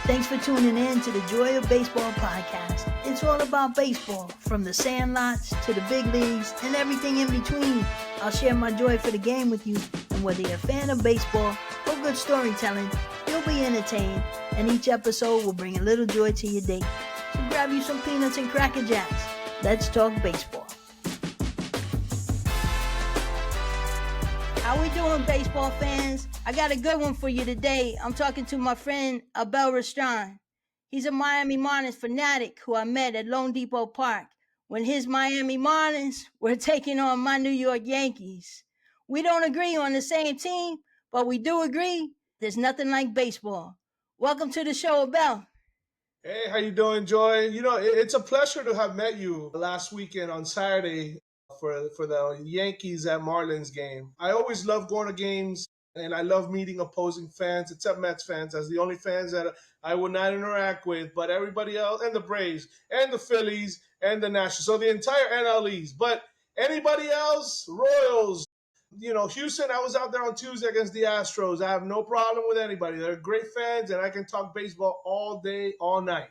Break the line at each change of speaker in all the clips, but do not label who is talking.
Thanks for tuning in to the Joy of Baseball podcast. It's all about baseball, from the sandlots to the big leagues and everything in between. I'll share my joy for the game with you, and whether you're a fan of baseball or good storytelling, you'll be entertained, and each episode will bring a little joy to your day. So grab you some peanuts and Cracker Jacks. Let's talk baseball. How we doing, baseball fans? I got a good one for you today. I'm talking to my friend Abel Rostran. He's a Miami Marlins fanatic who I met at Lone Depot Park when his Miami Marlins were taking on my New York Yankees. We don't agree on the same team, but we do agree there's nothing like baseball. Welcome to the show, Abel.
Hey, how you doing, Joy? It's a pleasure to have met you last weekend on Saturday for the Yankees at Marlins game. I always love going to games, and I love meeting opposing fans, except Mets fans. That's the only fans that I would not interact with, but everybody else, and the Braves, and the Phillies, and the Nationals. So the entire NL East. But anybody else, Royals, Houston, I was out there on Tuesday against the Astros. I have no problem with anybody. They're great fans, and I can talk baseball all day, all night.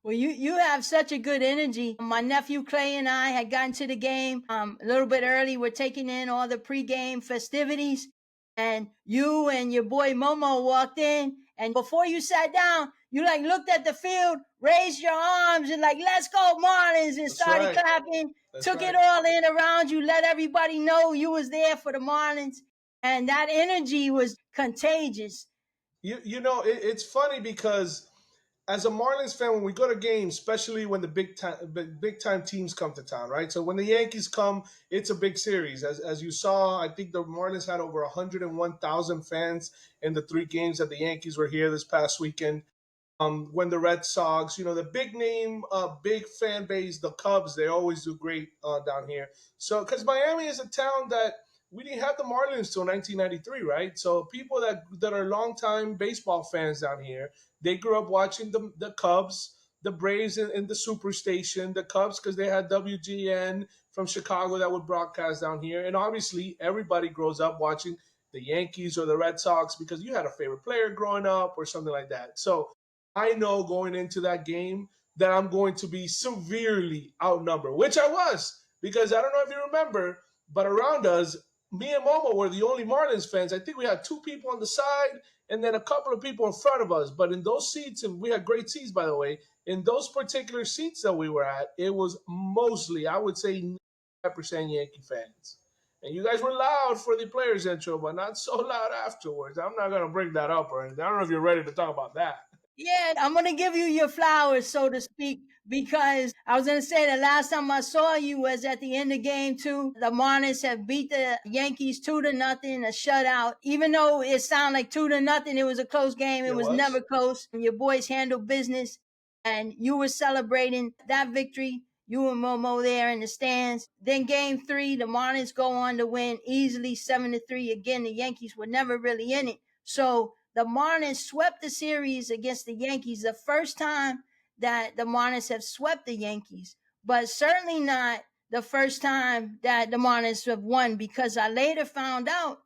Well, you have such a good energy. My nephew Clay and I had gotten to the game a little bit early. We're taking in all the pregame festivities, and you and your boy Momo walked in. And before you sat down, you looked at the field, raised your arms, and let's go Marlins, and started clapping. Took it all in around you, let everybody know you was there for the Marlins, and that energy was contagious.
It's funny because as a Marlins fan, when we go to games, especially when the big time teams come to town, right? So when the Yankees come, it's a big series. As you saw, I think the Marlins had over 101,000 fans in the 3 games that the Yankees were here this past weekend. When the Red Sox, the big name, big fan base, the Cubs, they always do great down here. So because Miami is a town that we didn't have the Marlins till 1993, right? So people that are longtime baseball fans down here, they grew up watching the Cubs, the Braves in the Superstation, the Cubs because they had WGN from Chicago that would broadcast down here. And obviously, everybody grows up watching the Yankees or the Red Sox because you had a favorite player growing up or something like that. So I know going into that game that I'm going to be severely outnumbered, which I was because I don't know if you remember, but around us, me and Momo were the only Marlins fans. I think we had 2 people on the side and then a couple of people in front of us. But in those seats, and we had great seats, by the way, in those particular seats that we were at, it was mostly, I would say, 95% Yankee fans. And you guys were loud for the players intro, but not so loud afterwards. I'm not going to bring that up or anything. I don't know if you're ready to talk about that.
Yeah, I'm going to give you your flowers, so to speak, because I was going to say the last time I saw you was at the end of game 2. The Marlins have beat the Yankees 2-0, a shutout. Even though it sounded like 2-0, it was a close game. It was never close. Your boys handled business, and you were celebrating that victory. You and Momo there in the stands. Then game 3, the Marlins go on to win easily 7-3. Again, the Yankees were never really in it. So the Marlins swept the series against the Yankees, the first time that the Marlins have swept the Yankees, but certainly not the first time that the Marlins have won, because I later found out,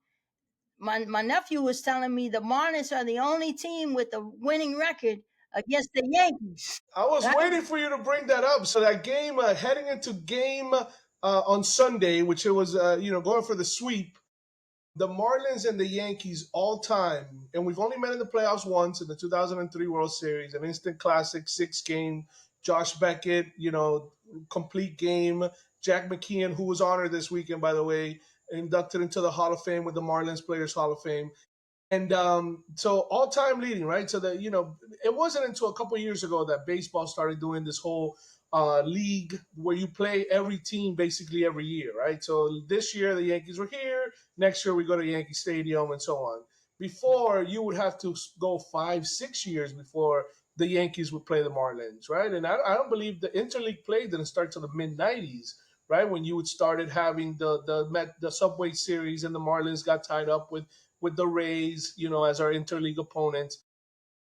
my nephew was telling me the Marlins are the only team with a winning record against the Yankees.
I was waiting for you to bring that up. So that game, heading into game on Sunday, which it was, going for the sweep, the Marlins and the Yankees all time, and we've only met in the playoffs once in the 2003 World Series, an instant classic, 6-game. Josh Beckett, complete game. Jack McKeon, who was honored this weekend, by the way, inducted into the Hall of Fame with the Marlins Players Hall of Fame. And so all-time leading, right? So that, it wasn't until a couple of years ago that baseball started doing this whole league where you play every team basically every year, right? So this year the Yankees were here. Next year we go to Yankee Stadium and so on. Before, you would have to go 5-6 years before the Yankees would play the Marlins, right? And I don't believe the interleague play didn't start till the mid-90s, right? When you would started having the Subway Series and the Marlins got tied up with the Rays, as our interleague opponents.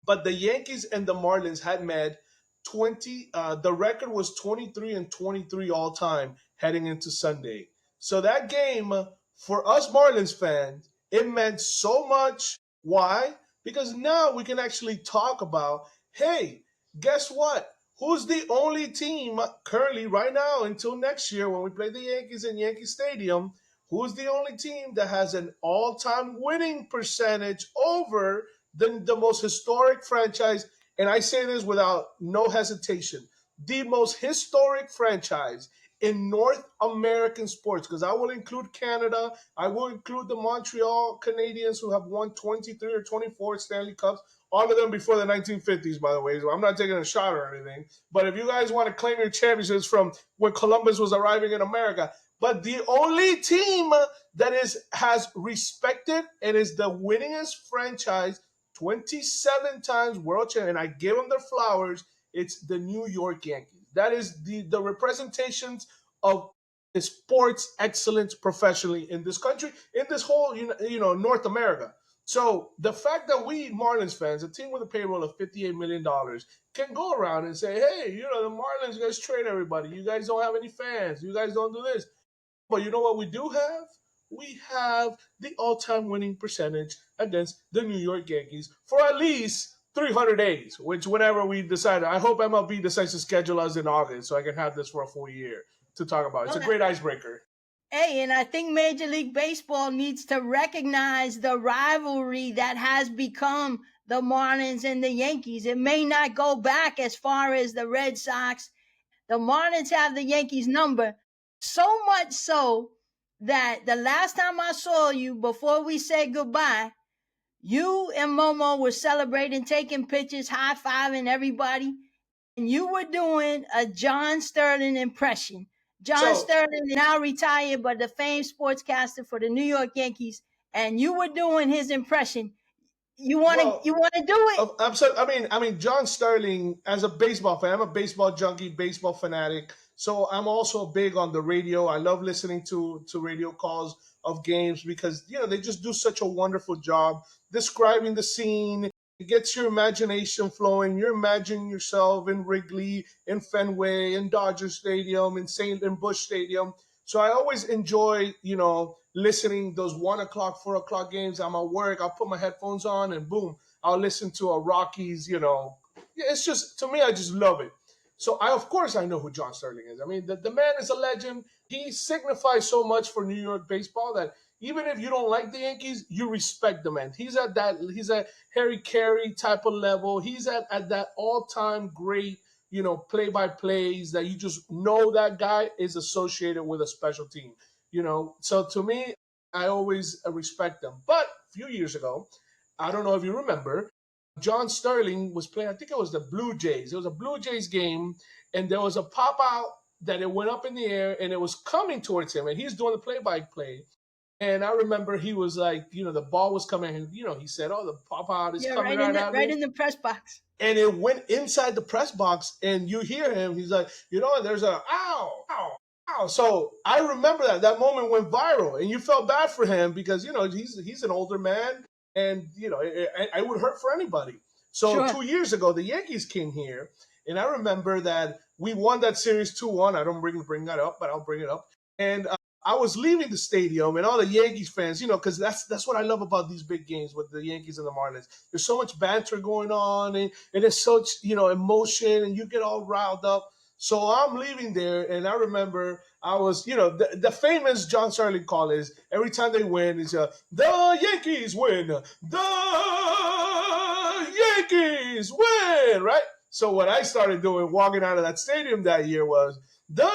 But the Yankees and the Marlins had met 20. The record was 23-23 all time heading into Sunday. So that game for us Marlins fans, it meant so much. Why? because now we can actually talk about, hey, guess what? Who's the only team currently right now until next year when we play the Yankees in Yankee Stadium? Who's the only team that has an all-time winning percentage over the most historic franchise? And I say this without no hesitation, the most historic franchise in North American sports, because I will include Canada, I will include the Montreal Canadiens, who have won 23 or 24 Stanley Cups, all of them before the 1950s, by the way. So I'm not taking a shot or anything. But if you guys want to claim your championships from when Columbus was arriving in America, but the only team that has respected and is the winningest franchise, 27 times world champion, and I give them their flowers, it's the New York Yankees. That is the representations of sports excellence professionally in this country, in this whole North America. So the fact that we Marlins fans, a team with a payroll of $58 million, can go around and say, "Hey, the Marlins, you guys trade everybody. You guys don't have any fans. You guys don't do this." But you know what we do have? We have the all-time winning percentage against the New York Yankees for at least 300 days, which whenever we decide, I hope MLB decides to schedule us in August so I can have this for a full year to talk about. It's a great icebreaker.
Hey, and I think Major League Baseball needs to recognize the rivalry that has become the Marlins and the Yankees. It may not go back as far as the Red Sox. The Marlins have the Yankees number, so much so that the last time I saw you before we said goodbye, you and Momo were celebrating, taking pictures, high fiving everybody, and you were doing a John Sterling impression. John Sterling is now retired, but the famed sportscaster for the New York Yankees, and you were doing his impression. You want to do it?
I mean, John Sterling, as a baseball fan, I'm a baseball junkie, baseball fanatic. So I'm also big on the radio. I love listening to radio calls of games because they just do such a wonderful job describing the scene. It gets your imagination flowing. You're imagining yourself in Wrigley, in Fenway, in Dodger Stadium, in Bush Stadium. So I always enjoy, listening those 1 o'clock, 4 o'clock games. I'm at work. I'll put my headphones on and boom, I'll listen to a Rockies. Yeah, it's just, to me, I just love it. So of course I know who John Sterling is. I mean, the man is a legend. He signifies so much for New York baseball that even if you don't like the Yankees, you respect the man. He's at Harry Carey type of level. He's at that all time great, play by plays that you just know that guy is associated with a special team. So to me, I always respect them. But a few years ago, I don't know if you remember, John Sterling was playing, I think it was the Blue Jays. It was a Blue Jays game, and there was a pop out that it went up in the air and it was coming towards him, and he's doing the play by play. And I remember he was like, the ball was coming, and he said, "Oh, the pop out is coming
right in the press box."
And it went inside the press box, and you hear him. He's like, there's a ow, ow, ow. So I remember that moment went viral, and you felt bad for him because he's an older man, and it would hurt for anybody. So
Sure.
2 years ago, the Yankees came here, and I remember that we won that series 2-1. I don't bring that up, but I'll bring it up. And I was leaving the stadium, and all the Yankees fans, because that's what I love about these big games with the Yankees and the Marlins. There's so much banter going on, and there's such emotion, and you get all riled up. So I'm leaving there, and I remember I was, the famous John Sterling call is every time they win, is the Yankees win, the Yankees win, right? So what I started doing walking out of that stadium that year was the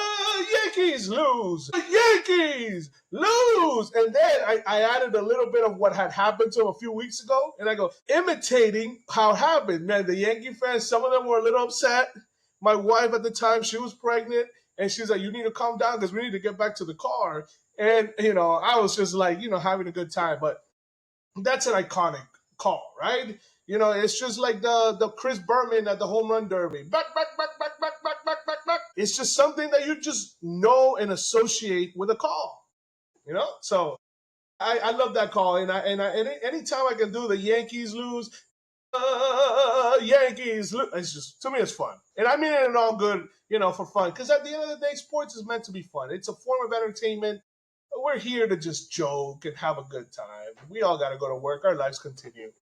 Yankees lose, the Yankees lose, and then I added a little bit of what had happened to him a few weeks ago, and I go imitating how it happened. Man, the Yankee fans, some of them were a little upset. My wife at the time, she was pregnant, and she's like, "You need to calm down because we need to get back to the car." And I was just like, having a good time. But that's an iconic call, right? It's just like the Chris Berman at the home run derby. Back, back, back, back, back, back, back, back, back. It's just something that you just know and associate with a call. So I love that call, and anytime I can do the Yankees lose, Yankees lose, it's just, to me, it's fun, and I mean it in all good, for fun. Because at the end of the day, sports is meant to be fun. It's a form of entertainment. We're here to just joke and have a good time. We all got to go to work. Our lives continue.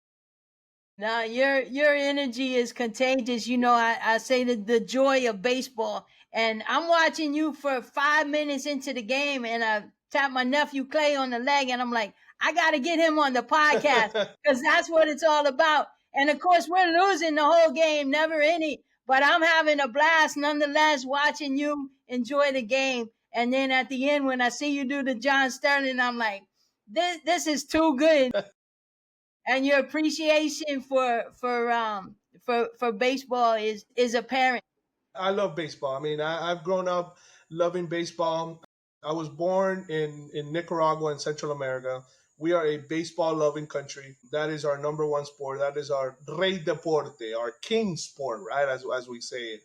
Now your energy is contagious. You know, I say the joy of baseball. And I'm watching you for 5 minutes into the game, and I tap my nephew Clay on the leg, and I'm like, I gotta get him on the podcast because that's what it's all about. And of course, we're losing the whole game, never any. But I'm having a blast nonetheless watching you enjoy the game. And then at the end, when I see you do the John Sterling, I'm like, this is too good. And your appreciation for baseball is apparent.
I love baseball. I mean, I've grown up loving baseball. I was born in Nicaragua in Central America. We are a baseball loving country. That is our number one sport. That is our rey deporte, our king sport, right? As we say it.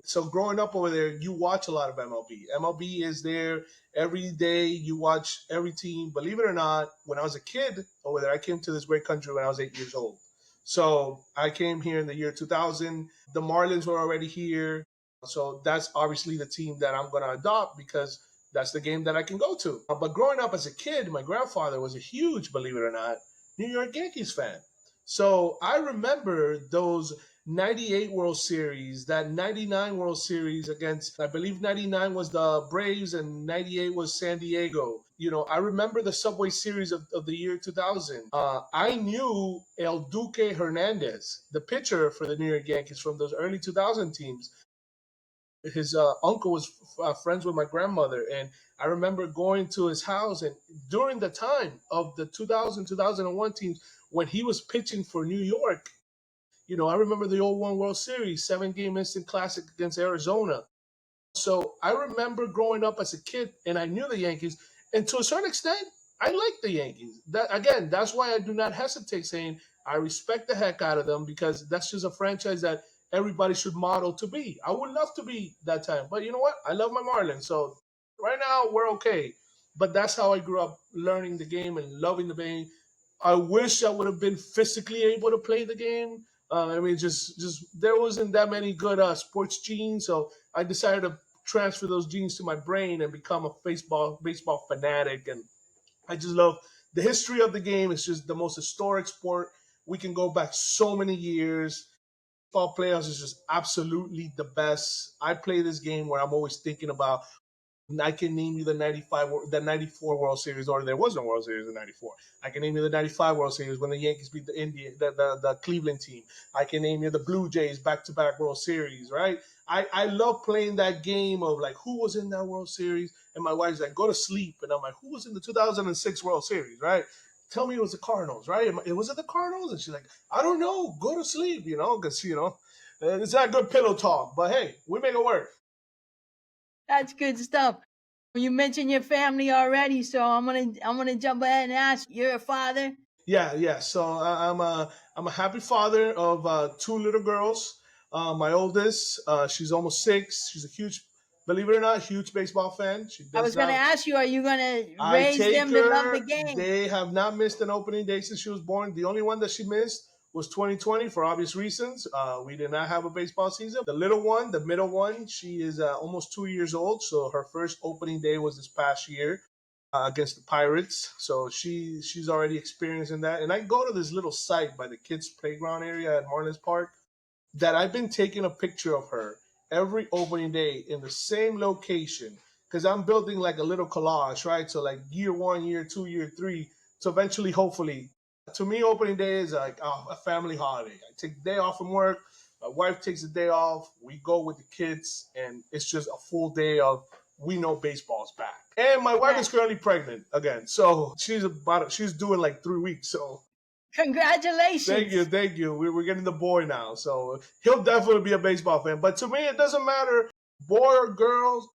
So growing up over there, you watch a lot of MLB. MLB is there every day. You watch every team. Believe it or not, when I was a kid over there, I came to this great country when I was 8 years old. So I came here in the year 2000. The Marlins were already here. So that's obviously the team that I'm going to adopt because that's the game that I can go to. But growing up as a kid, my grandfather was a huge, believe it or not, New York Yankees fan. So I remember those 98 World Series, that 99 World Series against, I believe 99 was the Braves and 98 was San Diego. You know, I remember the Subway Series of the year 2000. I knew El Duque Hernandez, the pitcher for the New York Yankees from those early 2000 teams. His uncle was friends with my grandmother, and I remember going to his house. And during the time of the 2000 2001 teams, when he was pitching for New York, you know, I remember the 01 World Series, 7-game instant classic against Arizona. So I remember growing up as a kid, and I knew the Yankees, and to a certain extent, I like the Yankees. That again, that's why I do not hesitate saying I respect the heck out of them because that's just a franchise that everybody should model to be. I would love to be that time, but you know what? I love my Marlins, so right now we're okay. But that's how I grew up learning the game and loving the game. I wish I would have been physically able to play the game. I mean, just there wasn't that many good sports genes, so I decided to transfer those genes to my brain and become a baseball fanatic. And I just love the history of the game. It's just the most historic sport. We can go back so many years. Baseball playoffs is just absolutely the best. I play this game where I'm always thinking about I can name you the 95, the 94 World Series, or there was no World Series in 94. I can name you the 95 World Series when the Yankees beat the Cleveland team. I can name you the Blue Jays back to back World Series, right? I love playing that game of like who was in that World Series. And my wife's like, go to sleep. And I'm like, who was in the 2006 World Series, right? Tell me it was the Cardinals, right? Was it the Cardinals? And she's like, I don't know. Go to sleep, you know, because, you know, it's not good pillow talk. But hey, we make it work.
That's good stuff. You mentioned your family already, so I'm gonna jump ahead and ask. You're a father.
Yeah, yeah. So I'm a happy father of two little girls. My oldest, she's almost 6. She's a huge, believe it or not, huge baseball fan. She
I
does
was gonna
not.
ask you, are you gonna
I
raise
take
them to love the
her.
game?
They have not missed an opening day since she was born. The only one that she missed was 2020 for obvious reasons. We did not have a baseball season. The little one, the middle one, she is almost 2 years old. So her first opening day was this past year against the Pirates. So she's already experiencing that. And I go to this little site by the kids' playground area at Marlins Park that I've been taking a picture of her every opening day in the same location because I'm building like a little collage, right? So like year 1, year 2, year 3. So eventually, hopefully, to me, opening day is like a family holiday. I take the day off from work. My wife takes the day off. We go with the kids, and it's just a full day of we know baseball's back. And my wife
Yeah.
is currently pregnant again, so she's doing like 3 weeks. So thank you,
Congratulations.
thank you. We're getting the boy now, so he'll definitely be a baseball fan. But to me, it doesn't matter, boy or girls.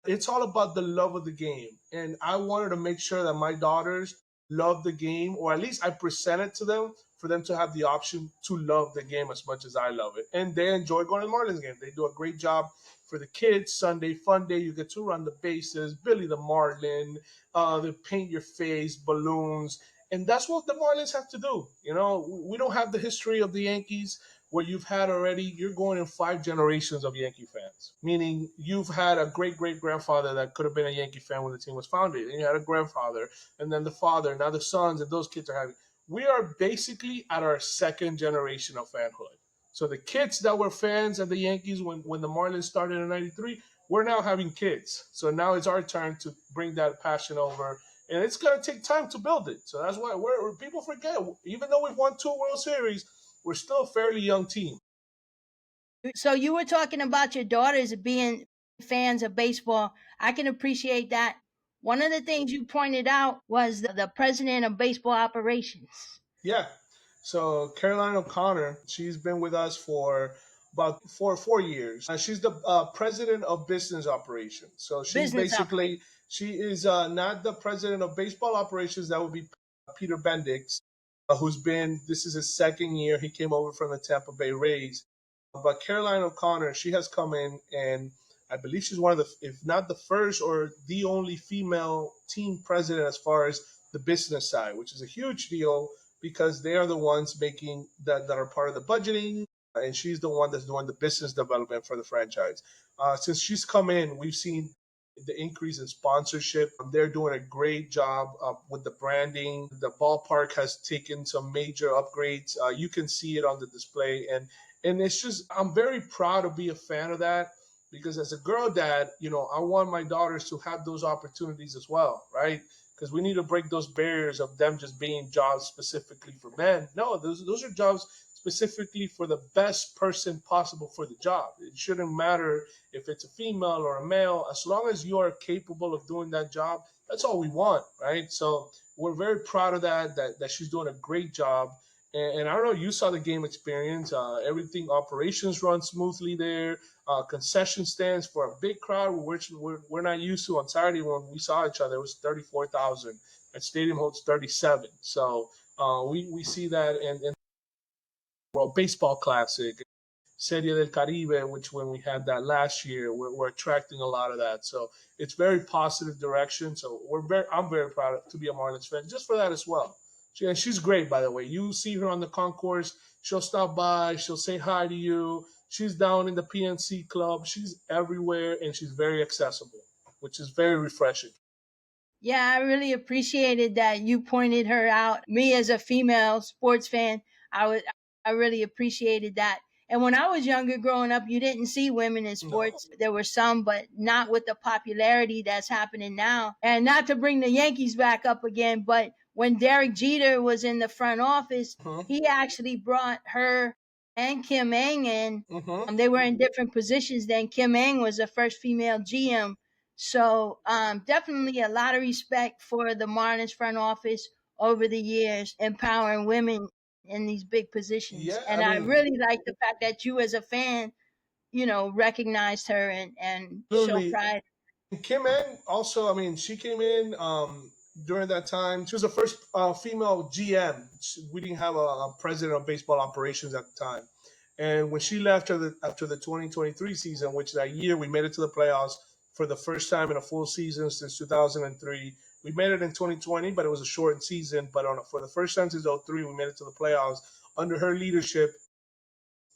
It's all about the love of the game, and I wanted to make sure that my daughters love the game, or at least I present it to them for them to have the option to love the game as much as I love it, and they enjoy going to the Marlins game. They do a great job for the kids. Sunday fun day, you get to run the bases, Billy the Marlin, they paint your face, balloons, and that's what the Marlins have to do. You know, we don't have the history of the Yankees where you've had already, you're going in 5 generations of Yankee fans, meaning you've had a great great grandfather that could have been a Yankee fan when the team was founded, and you had a grandfather, and then the father, now the sons, and those kids are having. we are basically at our second generation of fanhood. So the kids that were fans of the Yankees when the Marlins started in '93, we're now having kids. So now it's our turn to bring that passion over, and it's going to take time to build it. So that's why people forget. Even though we've won 2 World Series, we're still a fairly young team.
So you were talking about your daughters being fans of baseball. I can appreciate that. One of the things you pointed out was the president of baseball operations,
Yeah. So Caroline O'Connor, she's been with us for about 4 years. She's the president of business operations. So she's
business operations.
basically she is not the president of baseball operations. That would be Peter Bendix, who's been this is his second year. He came over from the Tampa Bay Rays. But Caroline O'Connor, she has come in, and I believe she's one of the, if not the first or the only female team president as far as the business side, which is a huge deal because they are the ones making that are part of the budgeting, and she's the one that's doing the business development for the franchise. Since she's come in, we've seen the increase in sponsorship. They're doing a great job with the branding. The ballpark has taken some major upgrades. You can see it on the display, and it's just I'm very proud to be a fan of that because as a girl dad, I want my daughters to have those opportunities as well, right? Because we need to break those barriers of them just being jobs specifically for men. No, those are jobs specifically for the best person possible for the job. It shouldn't matter if it's a female or a male, as long as you are capable of doing that job, that's all we want, right? So we're very proud of that she's doing a great job. And I don't know, you saw the game experience. Everything, operations run smoothly there. Concession stands for a big crowd, which we're not used to. On Saturday when we saw each other, it was 34,000. That stadium holds 37. So we see that, and World Baseball Classic, Serie del Caribe, which when we had that last year, we're attracting a lot of that. So it's very positive direction. So I'm very proud to be a Marlins fan just for that as well. And she's great, by the way. You see her on the concourse. She'll stop by. She'll say hi to you. She's down in the PNC club. She's everywhere, and she's very accessible, which is very refreshing.
Yeah, I really appreciated that you pointed her out. Me as a female sports fan, I really appreciated that. And when I was younger growing up, you didn't see women in
No.
sports. There were some, but not with the popularity that's happening now. And not to bring the Yankees back up again, but when Derek Jeter was in the front office,
Mm-hmm.
he actually brought her and Kim Eng in.
Mm-hmm.
They were in different positions then. Kim Eng was the first female GM, so definitely a lot of respect for the Marlins front office over the years, empowering women in these big positions.
Yeah, I
And I
mean,
really like the fact that you as a fan, recognized her and show
absolutely.
pride.
Kim Eng also, I mean, she came in during that time. She was the first female GM. We didn't have a president of baseball operations at the time. And when she left after the 2023 season, which that year we made it to the playoffs for the first time in a full season since 2003. We made it in 2020, but it was a shortened season. But for the first time since '03, we made it to the playoffs under her leadership.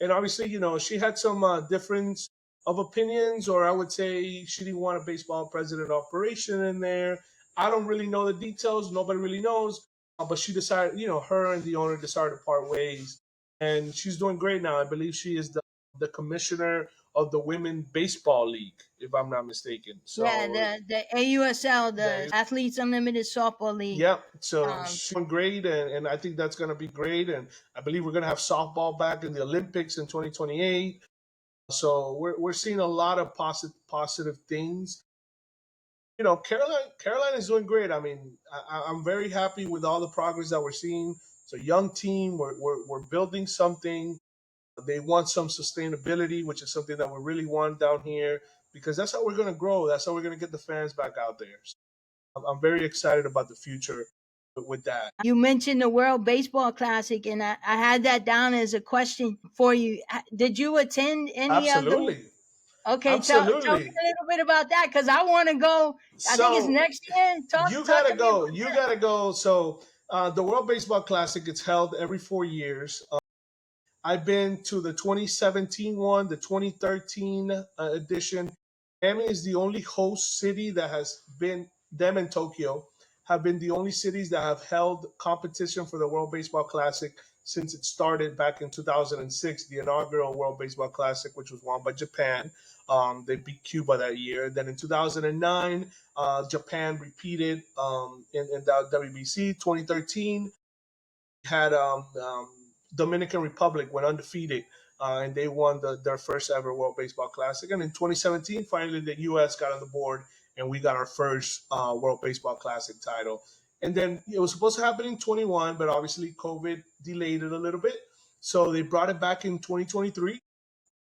And obviously, she had some difference of opinions, or I would say she didn't want a baseball president operation in there. I don't really know the details. Nobody really knows. But she decided, her and the owner decided to part ways. And she's doing great now. I believe she is the commissioner of the Women Baseball League, if I'm not mistaken.
Yeah,
So,
the AUSL, the
the,
Athletes Unlimited Softball League.
yeah, so
Um,
she's doing great. And I think that's going to be great. And I believe we're going to have softball back in the Olympics in 2028. So we're seeing a lot of positive things. Caroline is doing great. I mean, I'm very happy with all the progress that we're seeing. It's a young team. We're building something. They want some sustainability, which is something that we really want down here because that's how we're going to grow. That's how we're going to get the fans back out there. So I'm very excited about the future with that.
you mentioned the World Baseball Classic, and I had that down as a question for you. Did you attend any of the?
Absolutely,
Okay, tell me
absolutely.
a little bit about that because I want to go. I think it's
So
next year.
you
Talk
gotta
to me
go.
about
You
that.
gotta go. So the World Baseball Classic gets held every 4 years. I've been to the 2017 one, the 2013 edition. Miami is the only host city that has been them in Tokyo have been the only cities that have held competition for the World Baseball Classic since it started back in 2006, the inaugural World Baseball Classic, which was won by Japan. They beat Cuba that year. Then in 2009, Japan repeated in the WBC. 2013 had Dominican Republic went undefeated, and they won their first ever World Baseball Classic. And in 2017, finally the U.S. got on the board, and we got our first World Baseball Classic title. And then it was supposed to happen in 21, but obviously COVID delayed it a little bit. So they brought it back in 2023.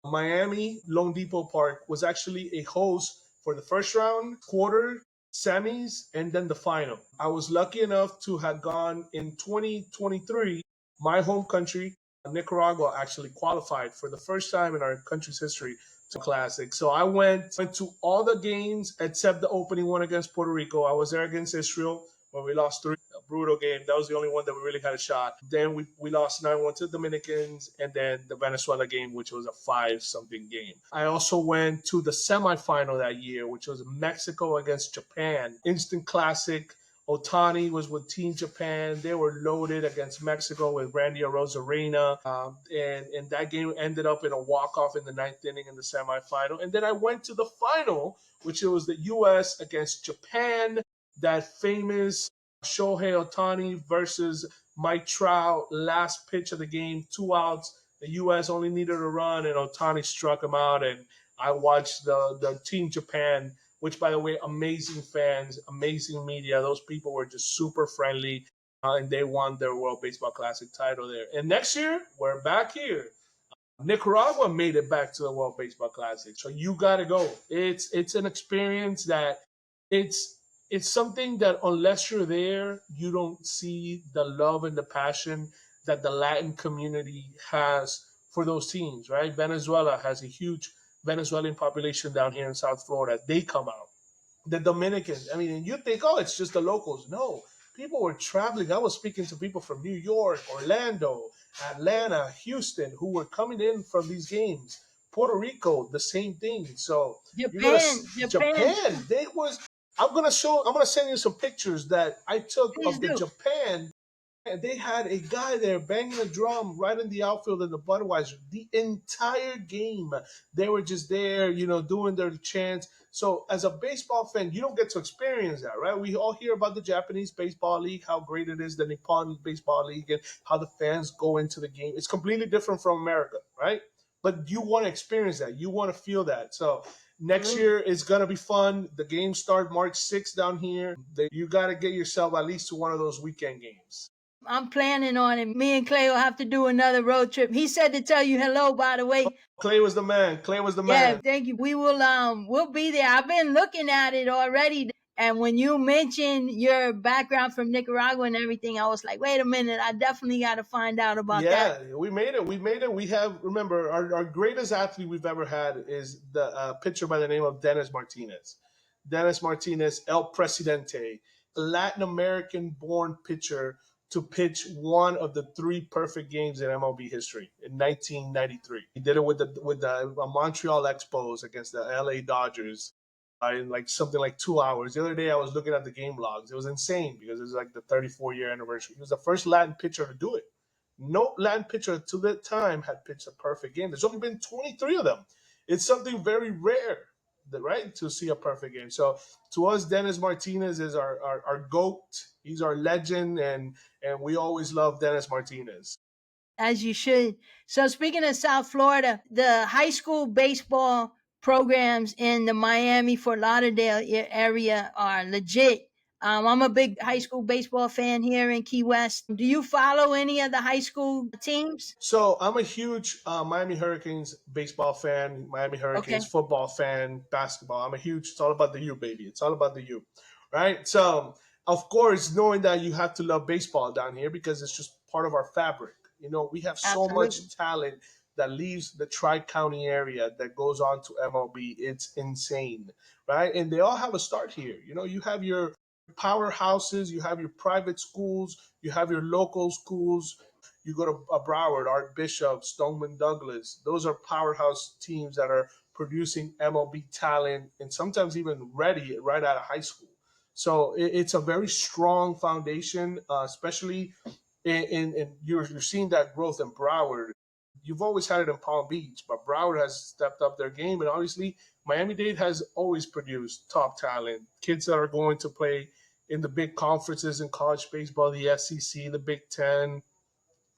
Miami Lone Depot Park was actually a host for the first round, quarter, semis, and then the final. I was lucky enough to have gone in 2023. My home country, Nicaragua, actually qualified for the first time in our country's history to Classic. So I went to all the games except the opening one against Puerto Rico. I was there against Israel when we lost 3, a brutal game. That was the only one that we really had a shot. Then we lost 9-1 to the Dominicans, and then the Venezuela game, which was a 5-something game. I also went to the semifinal that year, which was Mexico against Japan. Instant classic. Otani was with Team Japan. They were loaded against Mexico with Randy Arozarena. And that game ended up in a walk-off in the 9th inning in the semifinal. And then I went to the final, which was the U.S. against Japan. That famous Shohei Otani versus Mike Trout last pitch of the game, 2 outs. The U.S. only needed a run, and Otani struck him out. And I watched the Team Japan, which, by the way, amazing fans, amazing media. Those people were just super friendly, and they won their World Baseball Classic title there. And next year, we're back here. Nicaragua made it back to the World Baseball Classic, so you got to go. It's an experience that it's it's something that unless you're there, you don't see the love and the passion that the Latin community has for those teams. Right? Venezuela has a huge Venezuelan population down here in South Florida. They come out. The Dominicans. I mean, you think, oh, it's just the locals. No, people were traveling. I was speaking to people from New York, Orlando, Atlanta, Houston, who were coming in from these games. Puerto Rico, the same thing. So you're gonna
Japan
Japan.
too.
They was. I'm gonna show. I'm gonna send you some pictures that I took
Please
of the
do.
Japan. And they had a guy there banging a drum right in the outfield in the Budweiser the entire game. They were just there, doing their chants. So, as a baseball fan, you don't get to experience that, right? We all hear about the Japanese baseball league, how great it is, the Nippon baseball league, and how the fans go into the game. It's completely different from America, right? But you want to experience that. You want to feel that. So, next
Absolutely.
year is gonna be fun. The games start March 6th down here. You got to get yourself at least to one of those weekend games.
I'm planning on it. Me and Clay will have to do another road trip. He said to tell you hello, by the way.
Clay was the man. Clay was the
Yeah,
man.
thank you. We'll be there. I've been looking at it already. And when you mentioned your background from Nicaragua and everything, I was like, wait a minute, I definitely got to find out about that.
Yeah, we made it. We made it. We have, remember, our greatest athlete we've ever had is the pitcher by the name of Dennis Martinez. Dennis Martinez, El Presidente, Latin American born pitcher to pitch one of the 3 perfect games in MLB history in 1993. He did it with the Montreal Expos against the LA Dodgers in like something like 2 hours. The other day I was looking at the game logs. It was insane because it was like the 34-year anniversary. He was the first Latin pitcher to do it. No Latin pitcher to that time had pitched a perfect game. There's only been 23 of them. It's something very rare, right, to see a perfect game. So to us, Dennis Martinez is our GOAT. He's our legend, and we always love Dennis Martinez.
As you should. So speaking of South Florida, the high school baseball programs in the Miami Fort Lauderdale area are legit. I'm a big high school baseball fan here in Key West. Do you follow any of the high school teams?
So I'm a huge Miami Hurricanes baseball fan, Miami
Okay,
Hurricanes football fan, basketball. I'm a huge. It's all about the U, baby. It's all about the U, right? So of course, knowing that you have to love baseball down here because it's just part of our fabric. We have so
absolutely.
much talent that leaves the Tri County area that goes on to MLB. It's insane, right? And they all have a start here. You have your powerhouses, you have your private schools, you have your local schools. You go to Broward, Art Bishop, Stoneman Douglas. Those are powerhouse teams that are producing MLB talent and sometimes even ready right out of high school. So it's a very strong foundation, especially in you're seeing that growth in Broward. You've always had it in Palm Beach, but Broward has stepped up their game, and obviously Miami-Dade has always produced top talent, kids that are going to play in the big conferences in college baseball, the SEC, the Big Ten,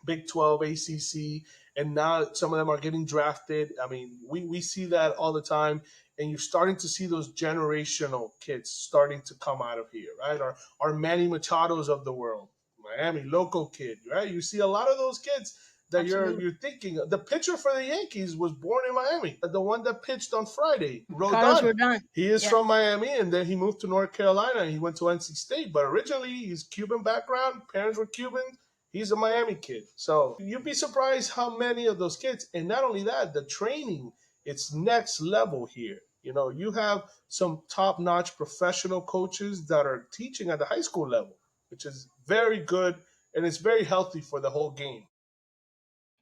Big 12, ACC, and now some of them are getting drafted. I mean, we see that all the time, and you're starting to see those generational kids starting to come out of here, right? Our Manny Machados of the world, Miami local kid, right? You see a lot of those kids that
Absolutely.
you're thinking. The pitcher for the Yankees was born in Miami. The one that pitched on Friday,
Carlos
Rodon.
Rodon.
He is
Yeah.
from Miami, and then he moved to North Carolina, and he went to NC State. But originally, he's Cuban background. Parents were Cuban. He's a Miami kid. So you'd be surprised how many of those kids, and not only that, the training, it's next level here. You know, you have some top notch professional coaches that are teaching at the high school level, which is very good and it's very healthy for the whole game.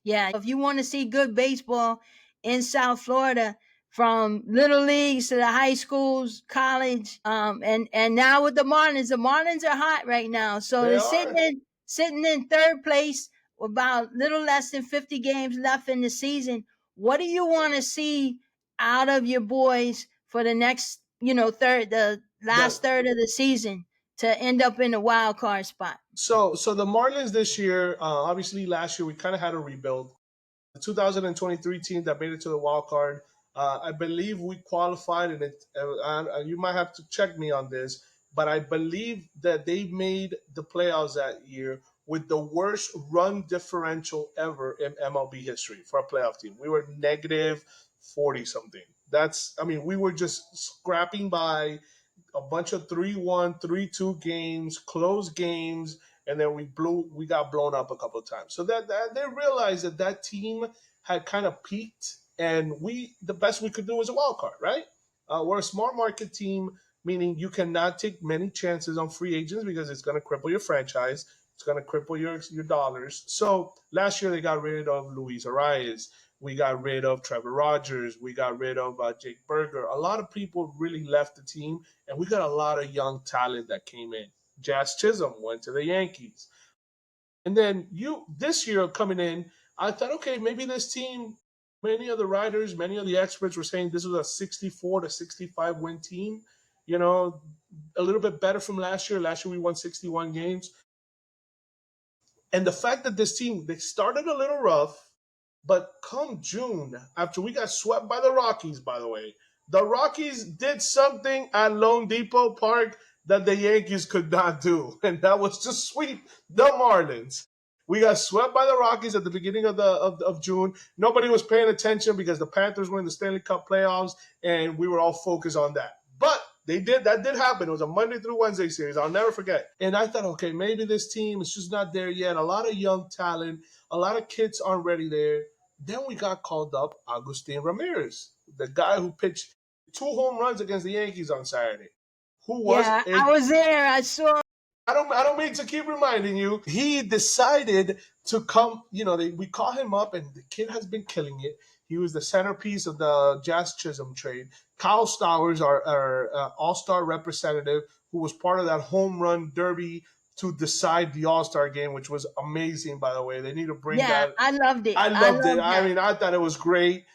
Yeah, if you want to see good baseball in South Florida, from little leagues to the high schools, college, and now with the Marlins are hot right now. So
They
they're
are.
sitting in third place with about little less than 50 games left in the season. What do you want to see out of your boys for the next, the
The
last third of the season to end up in the wild card spot?
so the Marlins this year, obviously last year we kind of had a rebuild. The 2023 team that made it to the wild card. I believe we qualified, and you might have to check me on this, but I believe that they made the playoffs that year with the worst run differential ever in MLB history for a playoff team. We were negative 40 something. I mean, we were just scrapping by a bunch of 3-1, 3-2 games, close games, and then we got blown up a couple of times. So that they realized that that team had kind of peaked, and the best we could do was a wild card, right? We're a smart market team, meaning you cannot take many chances on free agents because it's going to cripple your franchise. It's going to cripple your dollars. So last year they got rid of Luis Arias. We got rid of Trevor Rogers. We got rid of Jake Berger. A lot of people really left the team, and we got a lot of young talent that came in. Jazz Chisholm went to the Yankees. And then this year coming in, I thought, okay, maybe this team, many of the writers, many of the experts were saying this was a 64 to 65 win team. You know, a little bit better from last year. Last year we won 61 games. And the fact that this team, they started a little rough, but come June, after we got swept by the Rockies, by the way, the Rockies did something at Lone Depot Park that the Yankees could not do, and that was to sweep the Marlins. We got swept by the Rockies at the beginning of June. Nobody was paying attention because the Panthers were in the Stanley Cup playoffs, and we were all focused on that. But that did happen. It was a Monday through Wednesday series. I'll never forget. And I thought, okay, maybe this team is just not there yet. A lot of young talent, a lot of kids aren't ready there. Then we got called up Agustin Ramirez, the guy who pitched 2 home runs against the Yankees on Saturday. Who was
Yeah,
a
I was there. I saw.
I don't mean to keep reminding you. He decided to come. You know, we call him up, and the kid has been killing it. He was the centerpiece of the Jazz Chisholm trade. Kyle Stowers, our All-Star representative, who was part of that home run derby to decide the All-Star game, which was amazing. By the way, they need to bring
Yeah,
that.
I loved it.
I
I
loved it.
loved
I
that.
mean, I thought it was great.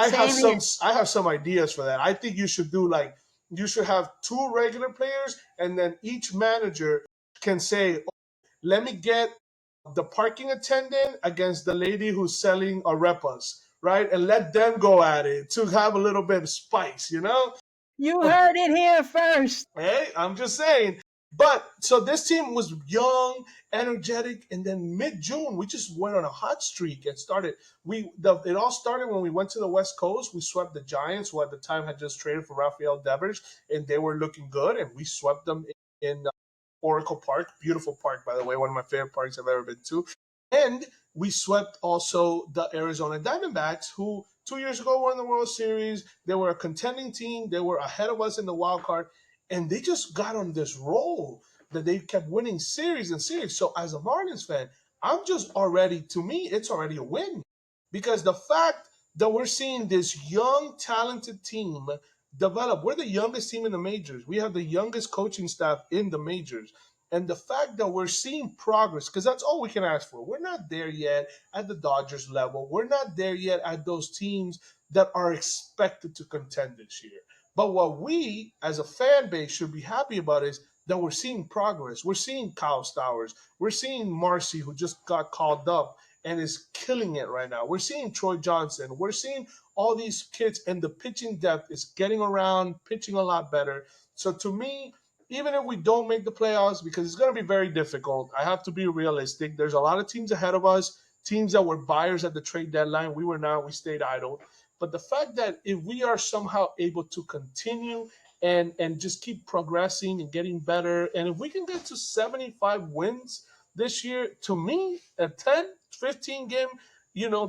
Same here.
I have some ideas for that. I think you should do like you should have two regular players, and then each manager can say, let me get the parking attendant against the lady who's selling arepas, right? And let them go at it to have a little bit of spice, you know?
You heard it here first.
Hey, I'm just saying. But so this team was young, energetic, and then mid June we just went on a hot streak and started. It all started when we went to the West Coast. We swept the Giants, who at the time had just traded for Rafael Devers, and they were looking good, and we swept them in Oracle Park, beautiful park by the way, one of my favorite parks I've ever been to. And we swept also the Arizona Diamondbacks, who 2 years ago won the World Series. They were a contending team. They were ahead of us in the wild card, and they just got on this roll that they kept winning series and series. So as a Marlins fan, I'm just already, to me, it's already a win because the fact that we're seeing this young, talented team develop. We're the youngest team in the majors. We have the youngest coaching staff in the majors. And the fact that we're seeing progress, because that's all we can ask for. We're not there yet at the Dodgers level. We're not there yet at those teams that are expected to contend this year. But what we, as a fan base, should be happy about is that we're seeing progress. We're seeing Kyle Stowers. We're seeing Marcy, who just got called up and is killing it right now. We're seeing Troy Johnson. We're seeing all these kids, and the pitching depth is getting around, pitching a lot better. So to me, even if we don't make the playoffs, because it's going to be very difficult, I have to be realistic. There's a lot of teams ahead of us, teams that were buyers at the trade deadline. We were not, we stayed idle. But the fact that if we are somehow able to continue and just keep progressing and getting better, and if we can get to 75 wins this year, to me, a 10, 15 game,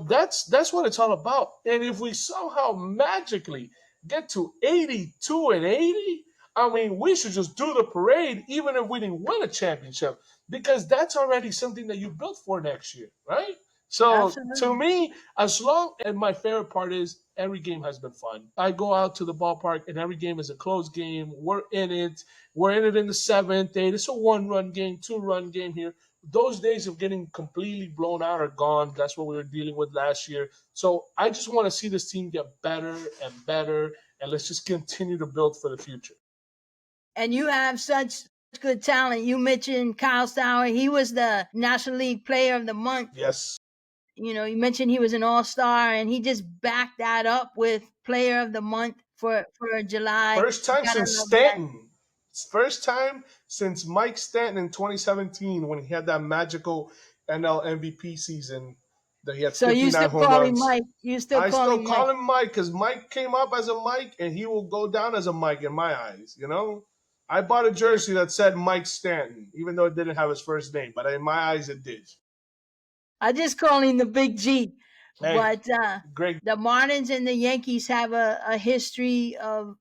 that's what it's all about. And if we somehow magically get to 82 and 80, I mean, we should just do the parade, even if we didn't win a championship, because that's already something that you built for next year, right? So to
Absolutely.
me, as long and my favorite part is every game has been fun. I go out to the ballpark and every game is a close game. We're in it. We're in it in the seventh, eighth. It's a 1-run game, 2-run game here. Those days of getting completely blown out are gone. That's what we were dealing with last year. So I just want to see this team get better and better, and let's just continue to build for the future.
And you have such good talent. You mentioned Kyle Stauer. He was the National League Player of the Month.
Yes.
You mentioned he was an all-star, and he just backed that up with Player of the Month for July.
First
You
time
gotta
since
love that.
Stanton. First time since Mike Stanton in 2017 when he had that magical NL MVP season that he had
So you
59
still
home
call him
runs.
Mike. You still
I
call
still
him Mike.
call him Mike because Mike came up as a Mike and he will go down as a Mike in my eyes, you know? I bought a jersey that said Mike Stanton, even though it didn't have his first name, but in my eyes it did.
I just call him the Big G.
Hey,
But
great.
the Marlins and the Yankees have a history of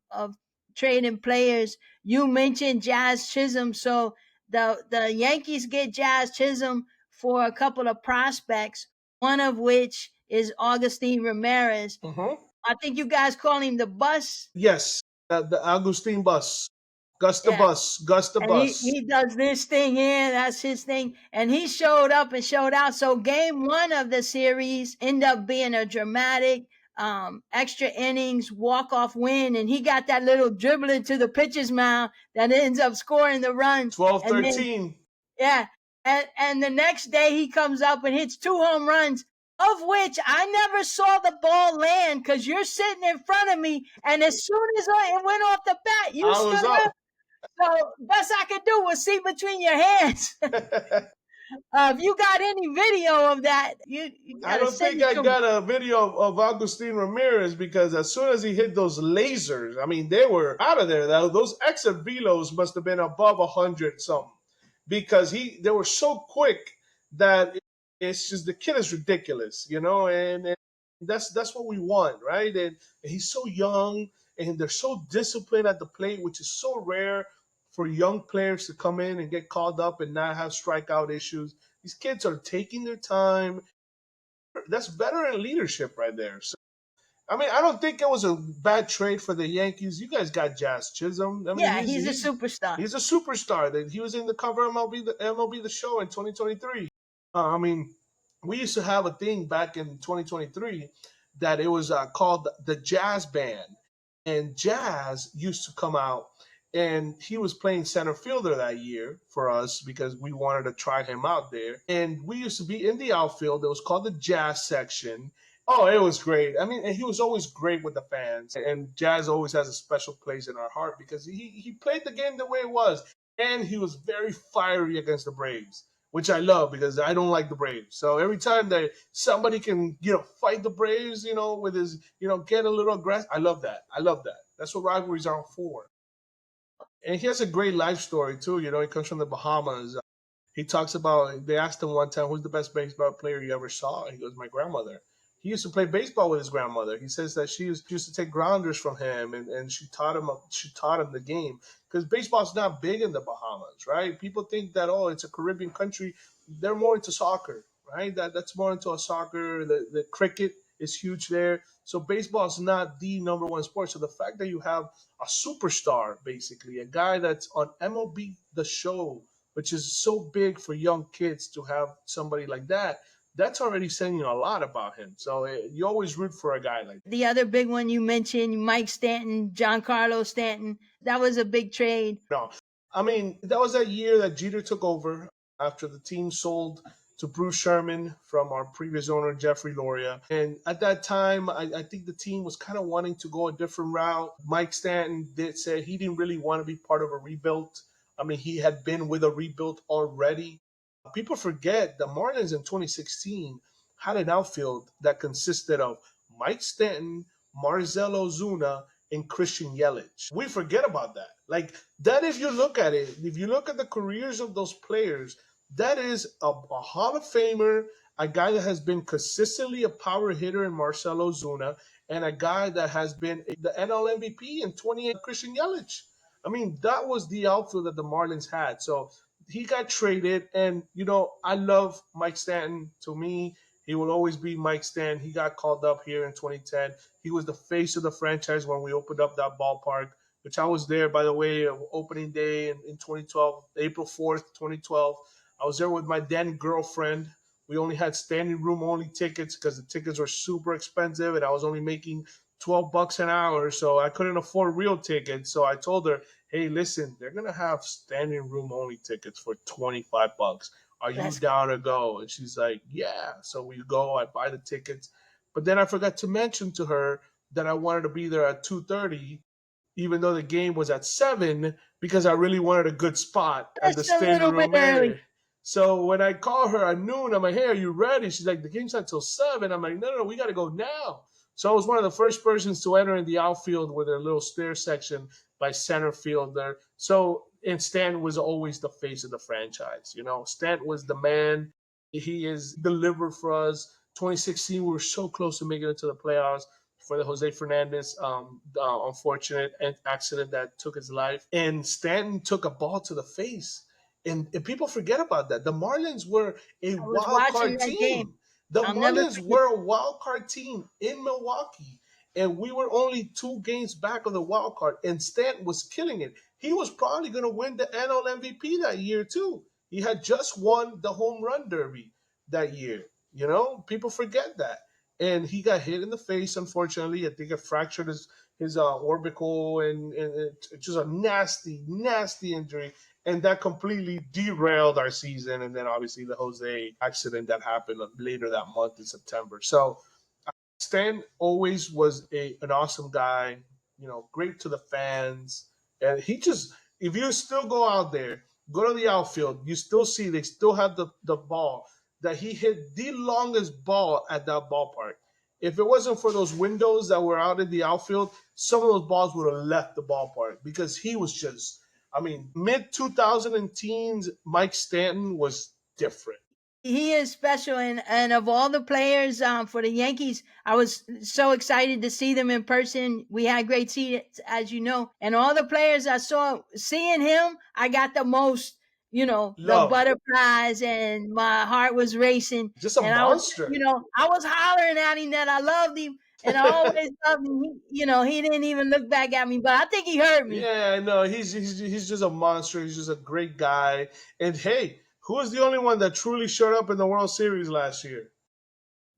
trading players. You mentioned Jazz Chisholm, so the Yankees get Jazz Chisholm for a couple of prospects, one of which is Augustine Ramirez.
Mm-hmm.
I think you guys call him the Bus.
Yes, the Agustin bus. Gus the
Yeah,
bus. Gus the
and he,
bus.
he does this thing here, that's his thing. And he showed up and showed out. So game one of the series ended up being a dramatic extra innings walk-off win. And he got that little dribbling to the pitcher's mound that ends up scoring the run.
12
And then
13.
yeah. And the next day he comes up and hits 2 home runs, of which I never saw the ball land because you're sitting in front of me. And as soon as it went off the bat, you
I
stood
was
up.
up.
So best I could do was see between your hands. If you got any video of that, you
I
gotta
don't
send
think
it
I
to me.
got a video of Agustin Ramirez because as soon as he hit those lasers, I mean, they were out of there. Those exit velos must have been above 100 something because they were so quick that it's just the kid is ridiculous, and that's what we want, right? And he's so young and they're so disciplined at the plate, which is so rare for young players to come in and get called up and not have strikeout issues. These kids are taking their time. That's veteran leadership right there. So, I mean, I don't think it was a bad trade for the Yankees. You guys got Jazz Chisholm. I mean,
Yeah,
he's
he's a
he's
superstar.
he's a superstar. That he was in the cover of MLB the Show in 2023. I mean, we used to have a thing back in 2023 that it was called the Jazz Band, and Jazz used to come out, and he was playing center fielder that year for us because we wanted to try him out there, and we used to be in the outfield. It was called the Jazz section. Oh, it was great. I mean, and he was always great with the fans, and Jazz always has a special place in our heart because he played the game the way it was, and he was very fiery against the Braves, which I love because I don't like the Braves. So every time that somebody can, fight the Braves, with his, get a little aggressive, I love that. I love that. That's what rivalries are for. And he has a great life story too. He comes from the Bahamas. He talks about, they asked him one time, who's the best baseball player you ever saw? He goes, my grandmother. He used to play baseball with his grandmother. He says that she used to take grounders from him, and she taught him the game because baseball's not big in the Bahamas, right? People think that, oh, it's a Caribbean country. They're more into soccer, right? That's more into a soccer, the cricket. is huge there. So baseball is not the number one sport. So the fact that you have a superstar, basically, a guy that's on MLB The Show, which is so big for young kids to have somebody like that, that's already saying a lot about him. So you always root for a guy like that.
The other big one you mentioned, Mike Stanton, Giancarlo Stanton, that was a big trade.
No, I mean, that was that year that Jeter took over after the team sold to Bruce Sherman from our previous owner, Jeffrey Loria. And at that time, I think the team was kind of wanting to go a different route. Mike Stanton did say he didn't really want to be part of a rebuild. I mean, he had been with a rebuild already. People forget the Marlins in 2016 had an outfield that consisted of Mike Stanton, Marcell Ozuna, and Christian Yelich. We forget about that. Like that, if you look at it, if you look at the careers of those players, that is a Hall of Famer, a guy that has been consistently a power hitter in Marcell Ozuna, and a guy that has been the NL MVP in 28, Christian Yelich. I mean, that was the outfield that the Marlins had. So he got traded, and I love Mike Stanton. To me, he will always be Mike Stanton. He got called up here in 2010. He was the face of the franchise when we opened up that ballpark, which I was there, by the way, of opening day in 2012, April 4th, 2012. I was there with my then girlfriend. We only had standing room only tickets because the tickets were super expensive, and I was only making $12 an hour, so I couldn't afford real tickets. So I told her, "Hey, listen, they're gonna have standing room only tickets for $25. Are you
That's
down to go?" And she's like, "Yeah." So we go. I buy the tickets, but then I forgot to mention to her that I wanted to be there at 2:30, even though the game was at 7, because I really wanted a good spot at the
just a
standing
little bit
room area.
early.
So when I call her at noon, I'm like, "Hey, are you ready?" She's like, "The game's not till 7." I'm like, "No, we got to go now." So I was one of the first persons to enter in the outfield with their little stair section by center field there. So, and Stan was always the face of the franchise. Stan was the man. He is delivered for us. 2016, we were so close to making it to the playoffs for the Jose Fernandez unfortunate accident that took his life. And Stanton took a ball to the face. And people forget about that. The Marlins were a
I was
wild
watching
card
that game.
team. The
I'll never
Marlins
forget.
were a wild card team in Milwaukee. And we were only 2 games back of the wild card. And Stanton was killing it. He was probably going to win the NL MVP that year, too. He had just won the home run derby that year. People forget that, and he got hit in the face. Unfortunately, I think it fractured his orbital, and it's just a nasty, nasty injury, and that completely derailed our season. And then obviously the Jose accident that happened later that month in September. So Stan always was an awesome guy, great to the fans. And he just, if you still go out there, go to the outfield, you still see they still have the ball that he hit the longest ball at that ballpark. If it wasn't for those windows that were out in the outfield, some of those balls would have left the ballpark because he was just, I mean, mid 2000 teens, Mike Stanton was different.
He is special, and of all the players for the Yankees, I was so excited to see them in person. We had great seats, as you know, and all the players I saw, seeing him, I got the most, the
Love,
butterflies, and my heart was racing,
just a
and I was,
monster.
I was hollering at him that I loved him, and I always loved him. He didn't even look back at me, but I think he heard me.
Yeah, no, he's just a monster. He's just a great guy. And hey, who was the only one that truly showed up in the World Series last year?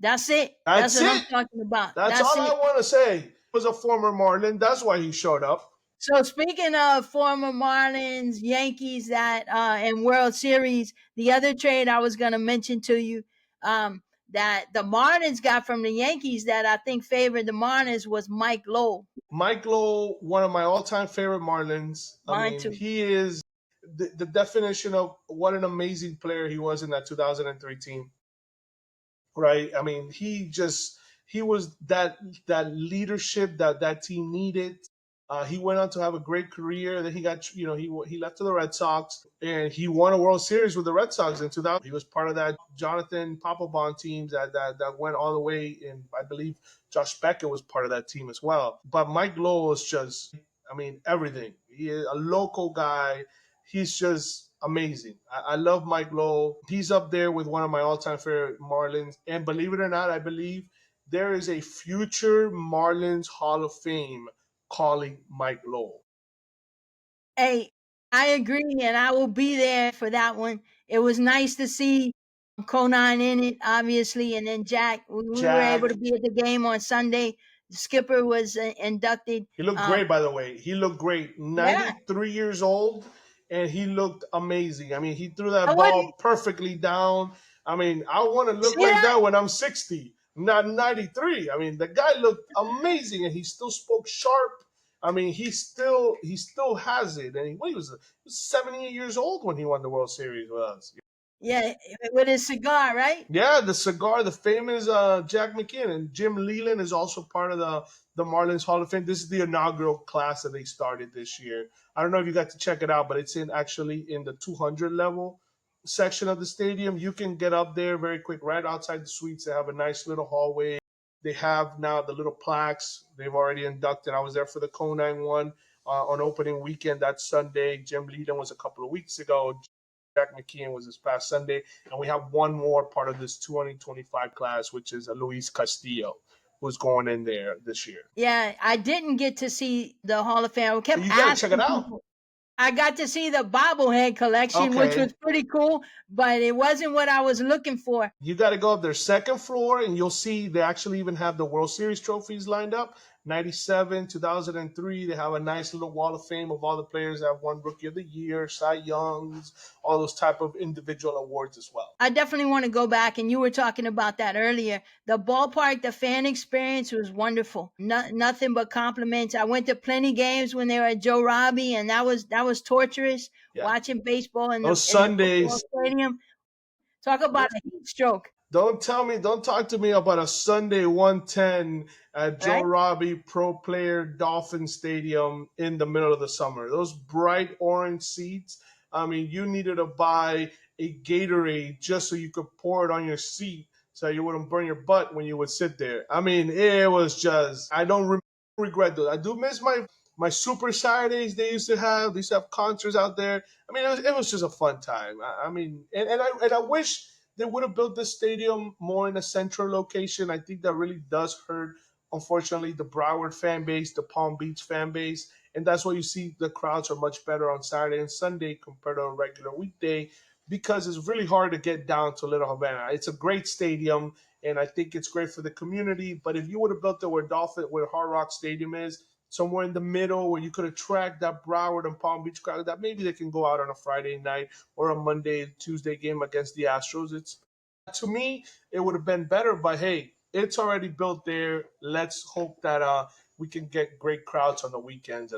That's it. That's
That's
what I'm
it.
talking about.
That's
That's
all I
it.
want to say. He was a former Marlin. That's why he showed up.
So speaking of former Marlins, Yankees that and World Series, the other trade I was going to mention to you that the Marlins got from the Yankees that I think favored the Marlins was Mike Lowe.
Mike Lowe, one of my all-time favorite Marlins. I
Mine
mean,
too.
he is the definition of what an amazing player he was in that 2003 team. Right? I mean, he was that leadership that team needed. He went on to have a great career. Then he got he left to the Red Sox and he won a World Series with the Red Sox in 2000. He was part of that Jonathan Papelbon team that went all the way, and I believe Josh Beckett was part of that team as well. But Mike Lowe was just, I mean, everything. He is a local guy. He's just amazing. I love Mike Lowe. He's up there with one of my all-time favorite Marlins. And believe it or not, I believe there is a future Marlins Hall of Fame calling Mike Lowell.
Hey, I agree, and I will be there for that one. It was nice to see Conan in it, obviously, and then Jack. We were able
Jack,
to be at the game on Sunday. The skipper was inducted.
he looked
Um,
great, by the way. He looked great.
yeah,
93 years old, and he looked amazing. I mean, he threw
I
that
wouldn't
ball perfectly down. I mean, I want to look
see
like
that.
that when I'm 60, not 93. I mean, the guy looked amazing, and he still spoke sharp. I mean, he still has it, and he was 78 years old when he won the World Series with us.
Yeah, with his cigar, right?
Yeah, the cigar, the famous Jack McKeon, and Jim Leland is also part of the Marlins Hall of Fame. This is the inaugural class that they started this year. I don't know if you got to check it out, but it's in actually in the 200 level section of the stadium. You can get up there very quick, right outside the suites. They have a nice little hallway. They have now the little plaques. They've already inducted. I was there for the Conine one on opening weekend that Sunday. Jim Leland was a couple of weeks ago. Jack McKeon was this past Sunday, and we have one more part of this 2025 class, which is Luis Castillo, who's going in there this year.
Yeah, I didn't get to see the Hall of Fame. I kept
You got to check it
asking
out.
people. I got to see the bobblehead collection, which
Okay,
was pretty cool, but it wasn't what I was looking for.
you got to go up their second floor, and you'll see they actually even have the World Series trophies lined up. 97, 2003, they have a nice little wall of fame of all the players that have won Rookie of the Year, Cy Youngs, all those type of individual awards as well.
I definitely want to go back, and you were talking about that earlier. The ballpark, the fan experience was wonderful. Nothing but compliments. I went to plenty games when they were at Joe Robbie, and that was torturous
Yeah,
watching baseball in the
those
in the football
Sundays.
stadium. Talk about a heat stroke,
Don't talk to me about a Sunday 110 at Joe
right?
Robbie Pro Player Dolphin Stadium in the middle of the summer. Those bright orange seats. I mean, you needed to buy a Gatorade just so you could pour it on your seat so you wouldn't burn your butt when you would sit there. I mean, it was just, I don't regret those. I do miss my Super Saturdays they used to have. They used to have concerts out there. I mean, it was just a fun time. I mean, and I wish they would have built this stadium more in a central location. I think that really does hurt, unfortunately, the Broward fan base, the Palm Beach fan base. And that's why you see the crowds are much better on Saturday and Sunday compared to a regular weekday because it's really hard to get down to Little Havana. It's a great stadium, and I think it's great for the community. But if you would have built it where Hard Rock Stadium is, somewhere in the middle where you could attract that Broward and Palm Beach crowd, that maybe they can go out on a Friday night or a Monday, Tuesday game against the Astros. It's to me, it would have been better, but hey, it's already built there. Let's hope that we can get great crowds on the weekends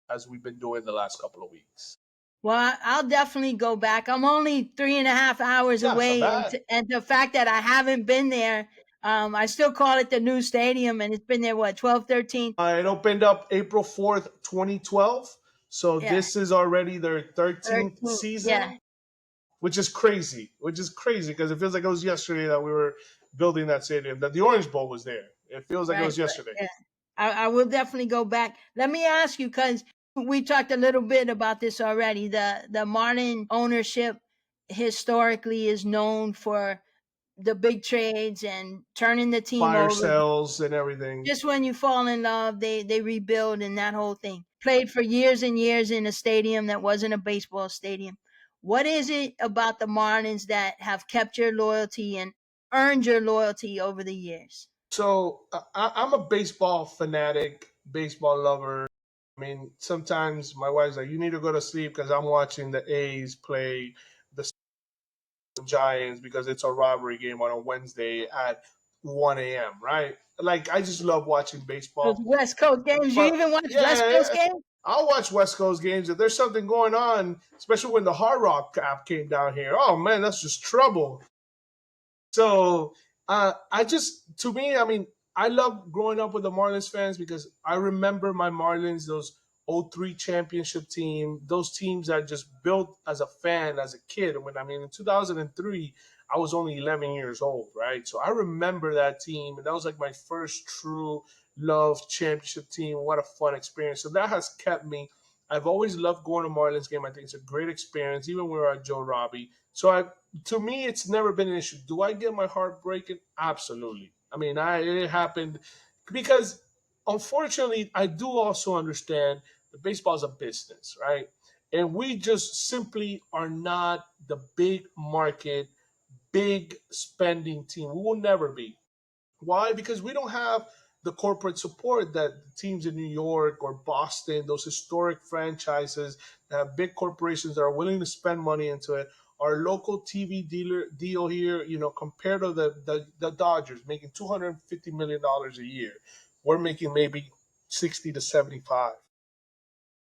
as we've been doing the last couple of weeks.
Well, I'll definitely go back. I'm only 3.5 hours
Yeah, it's not
away, and,
bad.
and the fact that I haven't been there, I still call it the new stadium, and it's been there what 12, 13.
It opened up April 4th, 2012. So
Yeah,
this is already their 13th
13. Yeah,
season, which is crazy because it feels like it was yesterday that we were building that stadium, that the Orange Bowl was there. It feels like it
right.
was yesterday.
Yeah, I will definitely go back. Let me ask you, because we talked a little bit about this already. The Martin ownership historically is known for the big trades and turning the team
Fire
over.
sales and everything.
Just when you fall in love, they rebuild and that whole thing. Played for years and years in a stadium that wasn't a baseball stadium. What is it about the Marlins that have kept your loyalty and earned your loyalty over the years?
So I'm a baseball fanatic, baseball lover. I mean, sometimes my wife's like, "You need to go to sleep because I'm watching the A's play the Giants because it's a rivalry game on a Wednesday at 1 a.m." Right? Like, I just love watching
Those
baseball.
West Coast games. You
But
even watch West
yeah,
Coast games?
I'll watch West Coast games if there's something going on, especially when the Hard Rock app came down here. Oh man, that's just trouble. So to me, I mean, I love growing up with the Marlins fans because I remember my Marlins, those '03 championship team, those teams I just built as a fan, as a kid. In 2003, I was only 11 years old, right? So I remember that team, and that was like my first true love championship team. What a fun experience. So that has kept me. I've always loved going to Marlins game. I think it's a great experience, even when we were at Joe Robbie. To me, it's never been an issue. Do I get my heart breaking? Absolutely. I mean, it happened because, unfortunately, I do also understand that baseball is a business, right? And we just simply are not the big market, big spending team. We will never be. Why? Because we don't have the corporate support that teams in New York or Boston, those historic franchises that have big corporations that are willing to spend money into it. Our local TV deal here, compared to the Dodgers making $250 million a year, we're making maybe 60 to 75.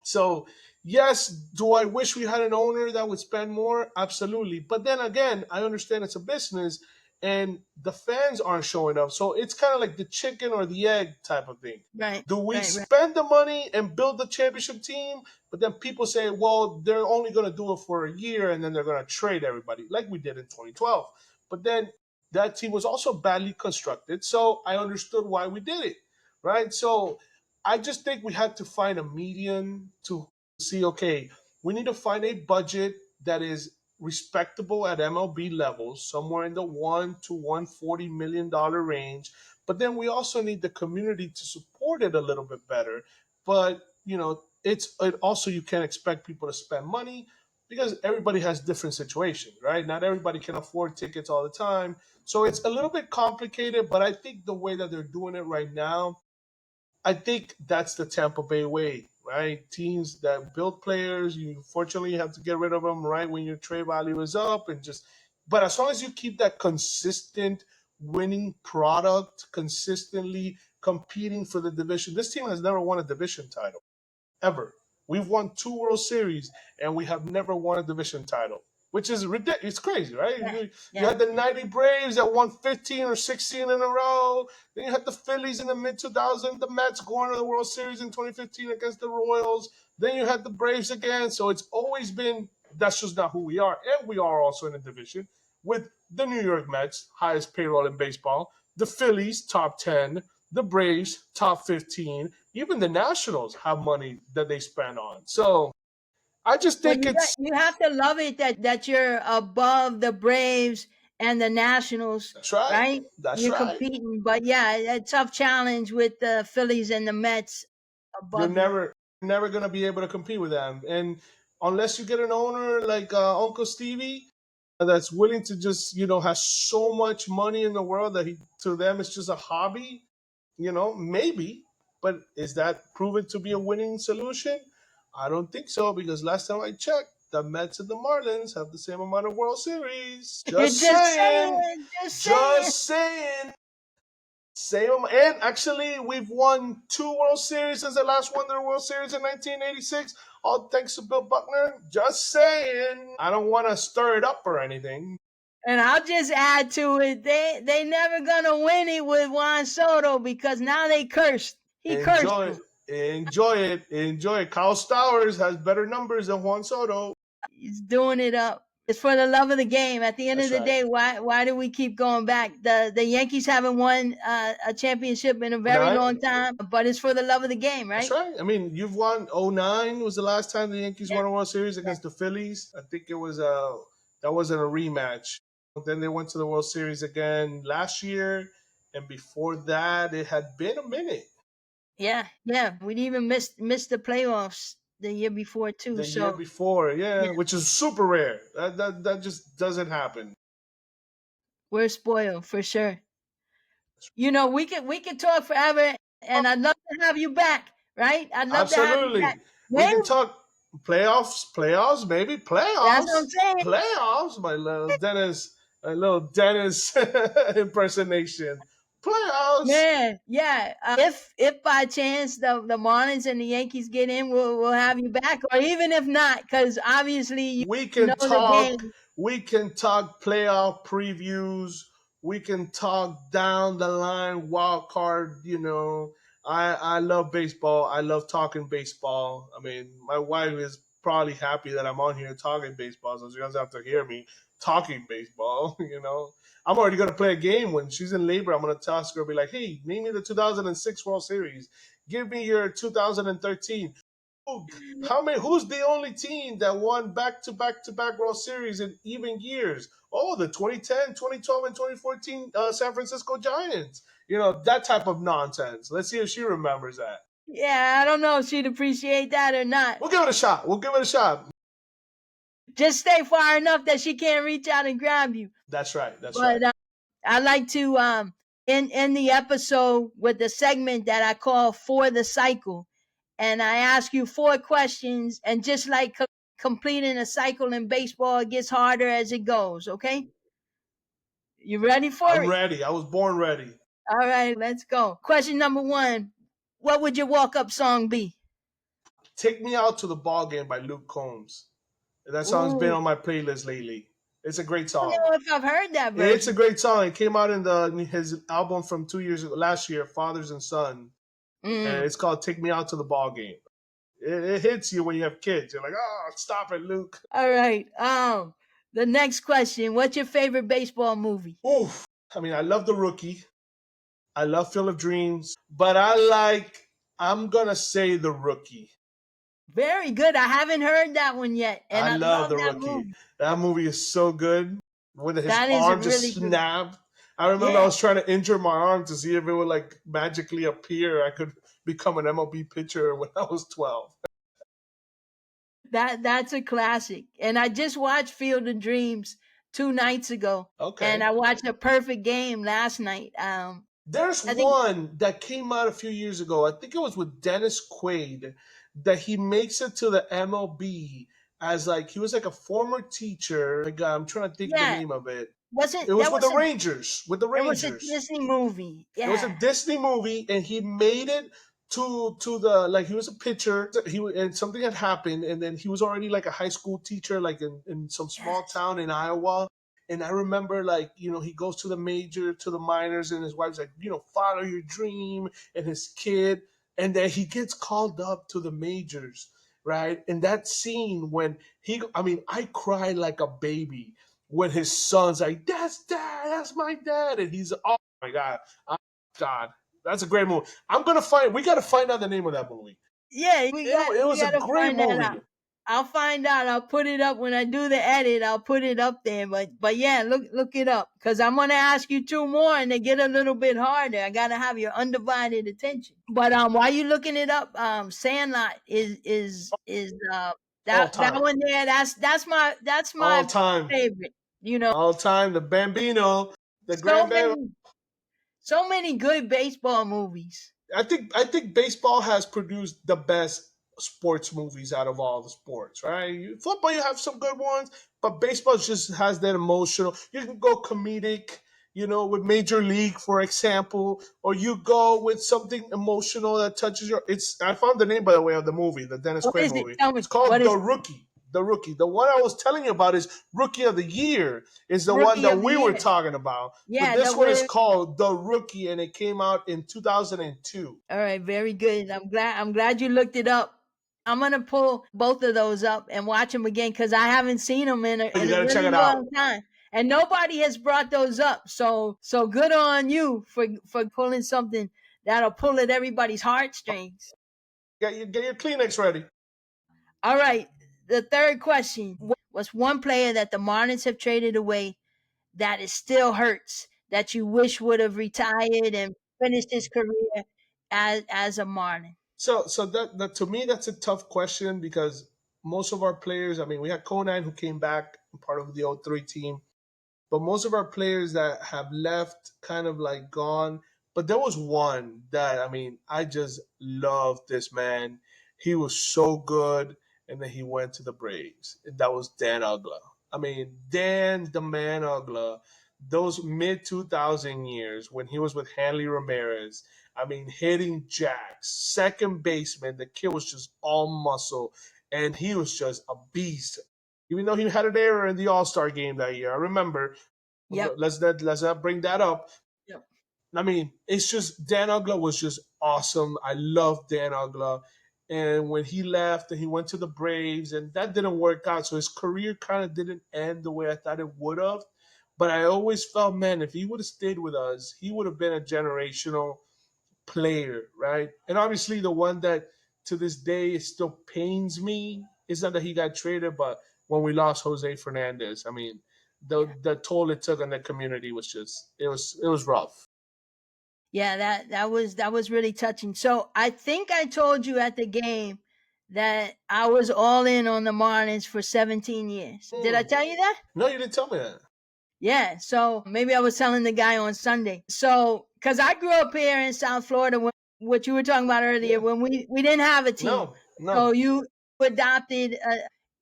So, yes, do I wish we had an owner that would spend more? Absolutely. But then again, I understand it's a business and the fans aren't showing up. So it's kind of like the chicken or the egg type of thing.
Right,
Do we
right, right.
spend the money and build the championship team? But then people say, well, they're only going to do it for a year and then they're going to trade everybody, like we did in 2012. But then that team was also badly constructed. So I understood why we did it, right? So I just think we had to find a median to see, okay, we need to find a budget that is respectable at MLB levels, somewhere in the $1 to $140 million range. But then we also need the community to support it a little bit better. But it also, you can't expect people to spend money because everybody has different situations, right? Not everybody can afford tickets all the time. So it's a little bit complicated, but I think the way that they're doing it right now, I think that's the Tampa Bay way, right? Teams that build players, you fortunately have to get rid of them right when your trade value is up, and just. But as long as you keep that consistent winning product, consistently competing for the division, this team has never won a division title ever. We've won two World Series and we have never won a division title, which is ridiculous. It's crazy, right?
Yeah,
You
yeah.
had the '90 Braves that won 15 or 16 in a row. Then you had the Phillies in the mid 2000s, the Mets going to the World Series in 2015 against the Royals. Then you had the Braves again. So it's always been, that's just not who we are. And we are also in a division with the New York Mets, highest payroll in baseball, the Phillies, top 10, the Braves, top 15. Even the Nationals have money that they spend on. So I just
Well,
think it's.
you have to love it that you're above the Braves and the Nationals,
That's right.
right?
That's
You're
right.
competing, but yeah, a tough challenge with the Phillies and the Mets
You're
above you.
never gonna be able to compete with them, and unless you get an owner like Uncle Stevie that's willing to just has so much money in the world that to them it's just a hobby. Maybe, but is that proven to be a winning solution? I don't think so because last time I checked, the Mets and the Marlins have the same amount of World Series. Just
Just
saying.
saying, just saying.
Just saying. Same, and actually, we've won two World Series since the last won the World Series in 1986. All thanks to Bill Buckner. Just saying. I don't want to stir it up or anything.
And I'll just add to it, they never gonna win it with Juan Soto because now they cursed. He cursed
Enjoy
them.
it. Enjoy it. Enjoy it. Kyle Stowers has better numbers than Juan Soto.
He's doing it up. It's for the love of the game. At the end of
That's
the
right.
day, why do we keep going back? The Yankees haven't won a championship in a very
Nine.
long time, but it's for the love of the game,
That's
right?
right. I mean, you've won '09 was the last time the Yankees
Yeah,
won a World Series
yeah,
against the Phillies. I think it was that wasn't a rematch. Then they went to the World Series again last year, and before that, it had been a minute.
yeah, yeah. We'd even missed the playoffs the year before too.
The year
So
before, yeah,
yeah,
which is super rare. That just doesn't happen.
we're spoiled for sure. We could talk forever, and I'd love to have you back, right? I'd love to have you back.
Absolutely. We
Maybe
can talk playoffs, maybe
that's what I'm
playoffs,
saying.
playoffs. My little Dennis impersonation. Playoffs.
Yeah, yeah. If by chance the Marlins and the Yankees get in, we'll have you back, or even if not, because obviously
We
you
can
know the
talk.
game.
We can talk playoff previews. We can talk down the line wild card. I love baseball. I love talking baseball. I mean, my wife is probably happy that I'm on here talking baseball, so she doesn't have to hear me talking baseball. I'm already gonna play a game when she's in labor. I'm gonna task her, be like, "Hey, name me the 2006 World Series. Give me your 2013." How many? Who's the only team that won back-to-back World Series in even years? Oh, the 2010, 2012, and 2014 San Francisco Giants. That type of nonsense. Let's see if she remembers that.
Yeah, I don't know if she'd appreciate that or not.
We'll give it a shot. We'll give it a shot.
Just stay far enough that she can't reach out and grab you.
That's right. That's
But
right.
I like to end the episode with the segment that I call For the Cycle. And I ask you 4 questions, and just like completing a cycle in baseball, it gets harder as it goes, okay? You ready for
I'm
it?
ready. I was born ready.
All right, let's go. Question number 1. What would your walk-up song be?
Take Me Out to the Ball Game by Luke Combs. That song's been
Ooh,
on my playlist lately. It's a great
I don't
song.
know if I've heard that
It's a
version.
great song. It came out in his album from 2 years ago, last year, Fathers and Son, and
Mm.
it's called "Take Me Out to the Ball Game." It hits you when you have kids. You're like, "Oh, stop it, Luke."
All right. The next question. What's your favorite baseball movie?
Oof. I mean, I love The Rookie. I love Field of Dreams, but I like. I'm gonna say The Rookie.
Very good. I haven't heard that one yet, and
I
I
love
love
The
that
Rookie.
movie.
That movie is so good. When his
That is a
arm just
really good.
snapped. I remember I
Yeah,
was trying to injure my arm to see if it would like magically appear. I could become an MLB pitcher when I was 12.
that's a classic. And I just watched Field of Dreams 2 nights ago, and
Okay.
I watched A Perfect Game last night.
There's
I think
one that came out a few years ago. I think it was with Dennis Quaid that he makes it to the MLB as like he was like a former teacher. Like I'm trying to think of the
yeah,
name of it.
wasn't
It was
that
with the
was a
Rangers. With the
it was a
Rangers.
Disney movie.
It was a
Yeah,
Disney movie, and he made it to the like he was a pitcher. And something had happened, and then he was already like a high school teacher, like in some small
yes,
town in Iowa. And I remember like he goes to the major, to the minors, and his wife's like follow your dream, and his kid, and then he gets called up to the majors, right? And that scene when I mean, I cried like a baby when his son's like, "That's dad, that's my dad," and he's oh my god. God, that's a great movie. We got to find out the name of that movie.
yeah.
It
We
was a
gotta
great
find that out.
movie.
I'll find out. I'll put it up when I do the edit. I'll put it up there. But yeah, look it up, because I'm gonna ask you 2 more, and they get a little bit harder. I gotta have your undivided attention. But while you looking it up, Sandlot is
All
that
time.
one there. That's my
All time.
favorite. You know,
All time. The Bambino, the
so
Grand Bambino.
many good baseball movies.
I think baseball has produced the best sports movies out of all the sports, right? Football, you have some good ones, but baseball just has that emotional. You can go comedic, with Major League, for example, or you go with something emotional that touches your. It's. I found the name, by the way, of the movie, the Dennis
What
Quaid
is it?
movie.
Tell me
It's
what
called
is
The
it?
Rookie. The Rookie. The one I was telling you about is Rookie of the Year. Is the one
Rookie
that
of the
we were
Year.
talking about. But
Yeah,
this
that
one is
we're
called The Rookie, and it came out in 2002.
all right. Very good. I'm glad you looked it up. I'm gonna pull both of those up and watch them again, because I haven't seen them in
You
a
got to check
really
it out.
long time, and nobody has brought those up. So good on you for pulling something that'll pull at everybody's heartstrings.
Get your Kleenex ready.
All right. The third question was one player that the Marlins have traded away that it still hurts, that you wish would have retired and finished his career as a Marlin.
So that to me that's a tough question because most of our players. I mean, we had Conan who came back part of the '03 team. But most of our players that have left kind of like gone. But there was one that I mean, I just loved this man. He was so good, and then he went to the Braves. And that was Dan Ugla. I mean, Dan the Man Ugla, those mid 2000 years when he was with Hanley Ramirez. I mean, hitting jacks, second baseman. The kid was just all muscle, and he was just a beast even though he had an error in the All Star game that year. I remember.
Yep.
Let's not bring that up.
Yep.
I mean, it's just Dan Ugla was just awesome. I love Dan Ugla. And when he left and he went to the Braves, and that didn't work out. So his career kind of didn't end the way I thought it would have. But I always felt, man, if he would have stayed with us, he would have been a generational player, right? And obviously, the one that to this day, it still pains me. It's not that he got traded, but when we lost Jose Fernandez, I mean, the toll it took on the community was just it was rough.
Yeah, that was really touching. So I think I told you at the game that I was all in on the Marlins for 17 years. Did I
Hmm.
tell you that?
No, you didn't tell me that.
Yeah, so maybe I was telling the guy on Sunday. So, because I grew up here in South Florida, what you were talking about earlier,
Yeah.
when we didn't have a team.
No,
So
no.
you adopted.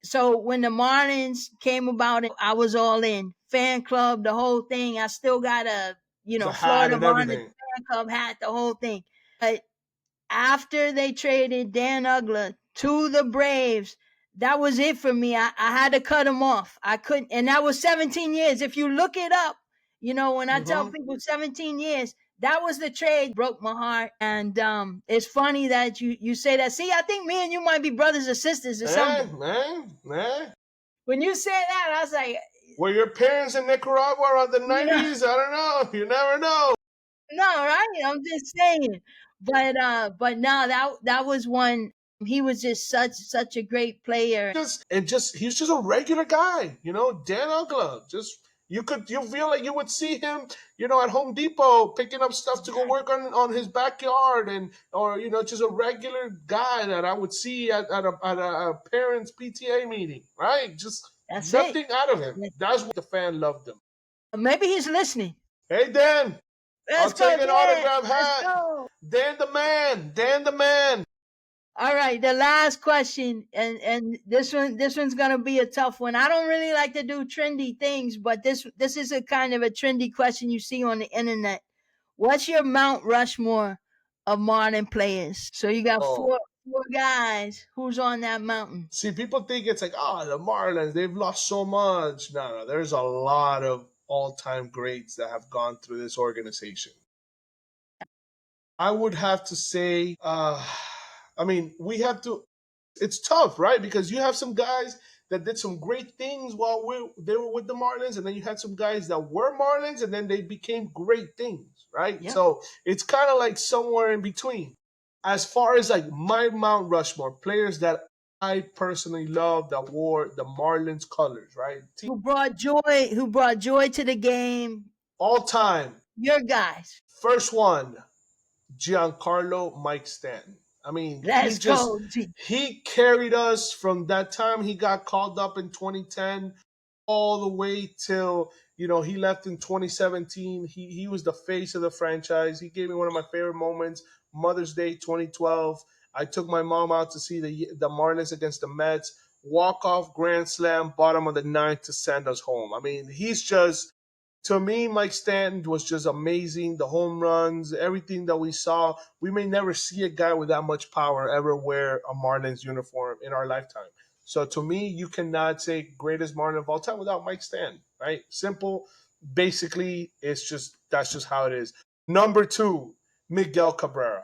So when the Marlins came about, I was all in. Fan club, the whole thing. I still got a
The hat
Florida
and
Marlins
everything.
fan club hat, the whole thing. But after they traded Dan Ugler to the Braves, that was it for me. I had to cut him off. I couldn't, and that was 17 years. If you look it up, when I tell
Mm-hmm.
people 17 years, that was the trade broke my heart. And it's funny that you say that. See, I think me and you might be brothers or sisters or something.
Eh.
When you said that, I was like,
Were your parents in Nicaragua around the
you know,
90s? I don't know. You never know.
no, right? I'm just saying. But no, that was one. He was just such a great player.
Just he's just a regular guy, Dan Ugla. You feel like you would see him, at Home Depot picking up stuff to go work on his backyard, and or just a regular guy that I would see at a parents PTA meeting, right? Just
That's it.
nothing out of him. That's what the fan loved him.
Maybe he's listening.
Hey Dan, I'll
Let's go,
take an
Dan.
autograph
Let's
hat.
go.
Dan the man. Dan the man.
All right, the last question, and this one's gonna be a tough one. I don't really like to do trendy things, but this is a kind of a trendy question you see on the internet. What's your Mount Rushmore of modern players? So you got
Oh,
four guys. Who's on that mountain?
see, people think it's like, the Marlins, they've lost so much. No, there's a lot of all time greats that have gone through this organization. I would have to say, I mean, we have to, it's tough, right? Because you have some guys that did some great things while they were with the Marlins, and then you had some guys that were Marlins, and then they became great things, right?
Yep.
So it's kind of like somewhere in between. As far as like my Mount Rushmore, players that I personally love that wore the Marlins colors, right?
Who brought joy? Who brought joy to the game?
All time,
Your guys.
first one, Giancarlo Mike Stanton. I mean,
Let's go. G.
he carried us from that time he got called up in 2010 all the way till he left in 2017. He was the face of the franchise. He gave me one of my favorite moments, Mother's Day 2012. I took my mom out to see the Marlins against the Mets. Walk off grand slam, bottom of the ninth to send us home. I mean, he's just, to me, Mike Stanton was just amazing. The home runs, everything that we saw. We may never see a guy with that much power ever wear a Marlins uniform in our lifetime. So to me, you cannot say greatest Marlin of all time without Mike Stanton, right? Simple. Basically, that's just how it is. Number two, Miguel Cabrera.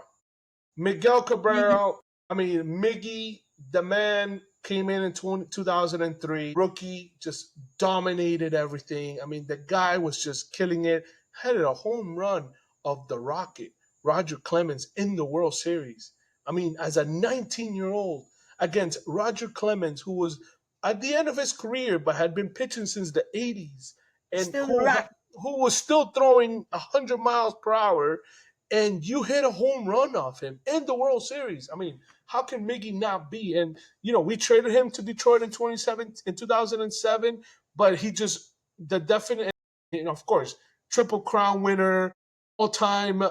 Miguel
Miggy.
Cabrera, I mean, Miggy, the man came in 2003, rookie, just dominated everything. I mean, the guy was just killing it. Had a home run of the Rocket, Roger Clemens, in the World Series. I mean, as a 19-year-old against Roger Clemens, who was at the end of his career but had been pitching since the 80s, and
Still the rock.
who was still throwing 100 miles per hour, and you hit a home run off him in the World Series. I mean, how can Miggy not be? And we traded him to Detroit in 2007, but he just the definite, of course, triple crown winner, all time,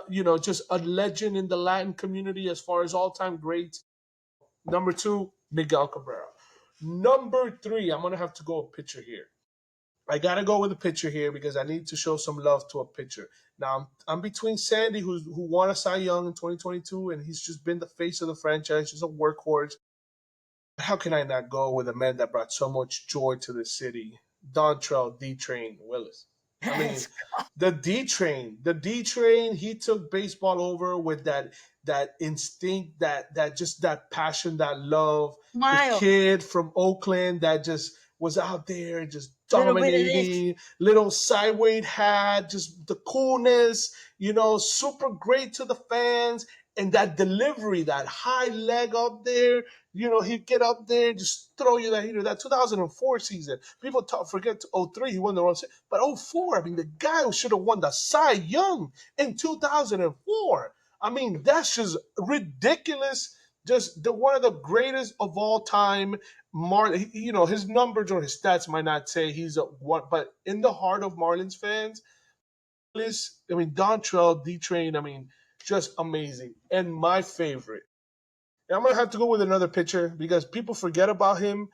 just a legend in the Latin community as far as all time greats. Number two, Miguel Cabrera. Number three, I'm gonna have to go a pitcher here. I gotta go with a pitcher here because I need to show some love to a pitcher. Now I'm between Sandy, who won a Cy Young in 2022, and he's just been the face of the franchise, just a workhorse. How can I not go with a man that brought so much joy to the city, Dontrell D Train Willis? I mean, the D Train, he took baseball over with that instinct, that passion, that love. The
Smile.
kid from Oakland that just was out there just
Little bit of this.
dominating, little sideways hat, just the coolness, super great to the fans. And that delivery, that high leg up there, he'd get up there and just throw you that 2004 season. People forget 03, he won the World Series. But 04, I mean, the guy who should have won the Cy Young in 2004. I mean, that's just ridiculous. Just one of the greatest of all time. His numbers or his stats might not say he's a one, but in the heart of Marlins fans, I mean, Dontrell, D-Train, I mean, just amazing. And my favorite, and I'm going to have to go with another pitcher because people forget about him,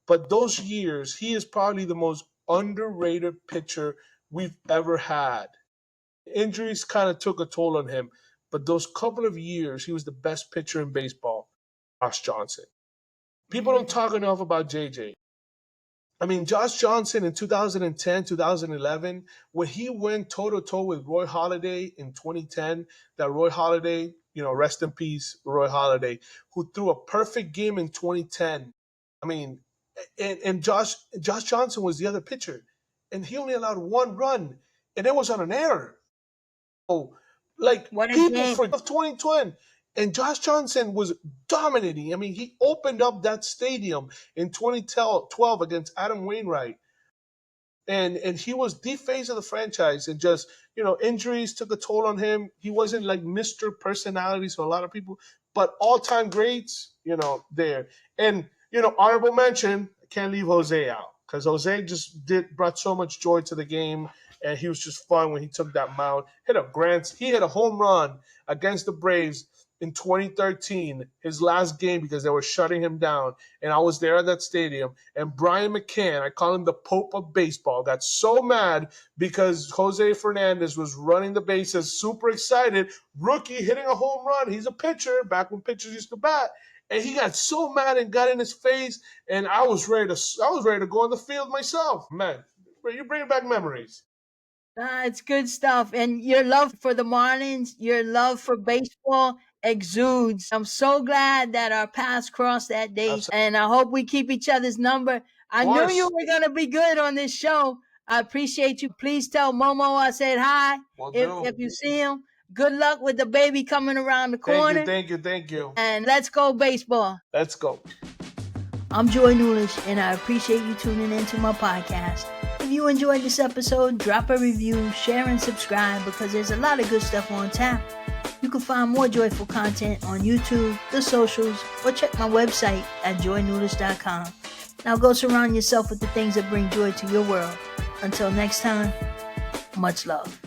but those years, he is probably the most underrated pitcher we've ever had. Injuries kind of took a toll on him, but those couple of years, he was the best pitcher in baseball, Josh Johnson. People don't talk enough about JJ. I mean, Josh Johnson in 2010, 2011, when he went toe-to-toe with Roy Halladay in 2010, that Roy Halladay, rest in peace, Roy Halladay, who threw a perfect game in 2010. I mean, and Josh Johnson was the other pitcher, and he only allowed one run, and it was on an error. So, people forget 2020. And Josh Johnson was dominating. I mean, he opened up that stadium in 2012 against Adam Wainwright. And he was the face of the franchise. And just, injuries took a toll on him. He wasn't like Mr. Personality, so a lot of people, but all-time greats, there. And, honorable mention, I can't leave Jose out because Jose just brought so much joy to the game. And he was just fun when he took that mound. He hit a home run against the Braves in 2013, his last game, because they were shutting him down. And I was there at that stadium. And Brian McCann, I call him the Pope of baseball, got so mad because Jose Fernandez was running the bases, super excited. Rookie hitting a home run. He's a pitcher, back when pitchers used to bat. And he got so mad and got in his face. And I was ready to go on the field myself. Man, you bring back memories.
It's good stuff. And your love for the Marlins, your love for baseball exudes. I'm so glad that our paths crossed that day.
Absolutely.
And I hope we keep each other's number. I knew you were going to be good on this show. I appreciate you. Please tell Momo I said hi. If you see him. Good luck with the baby coming around the corner.
Thank you.
And let's go baseball.
Let's go.
I'm Joy Nulisch, and I appreciate you tuning into my podcast. If you enjoyed this episode, drop a review, share, and subscribe because there's a lot of good stuff on tap. You can find more joyful content on YouTube, the socials, or check my website at joynulisch.com. Now go surround yourself with the things that bring joy to your world. Until next time, much love.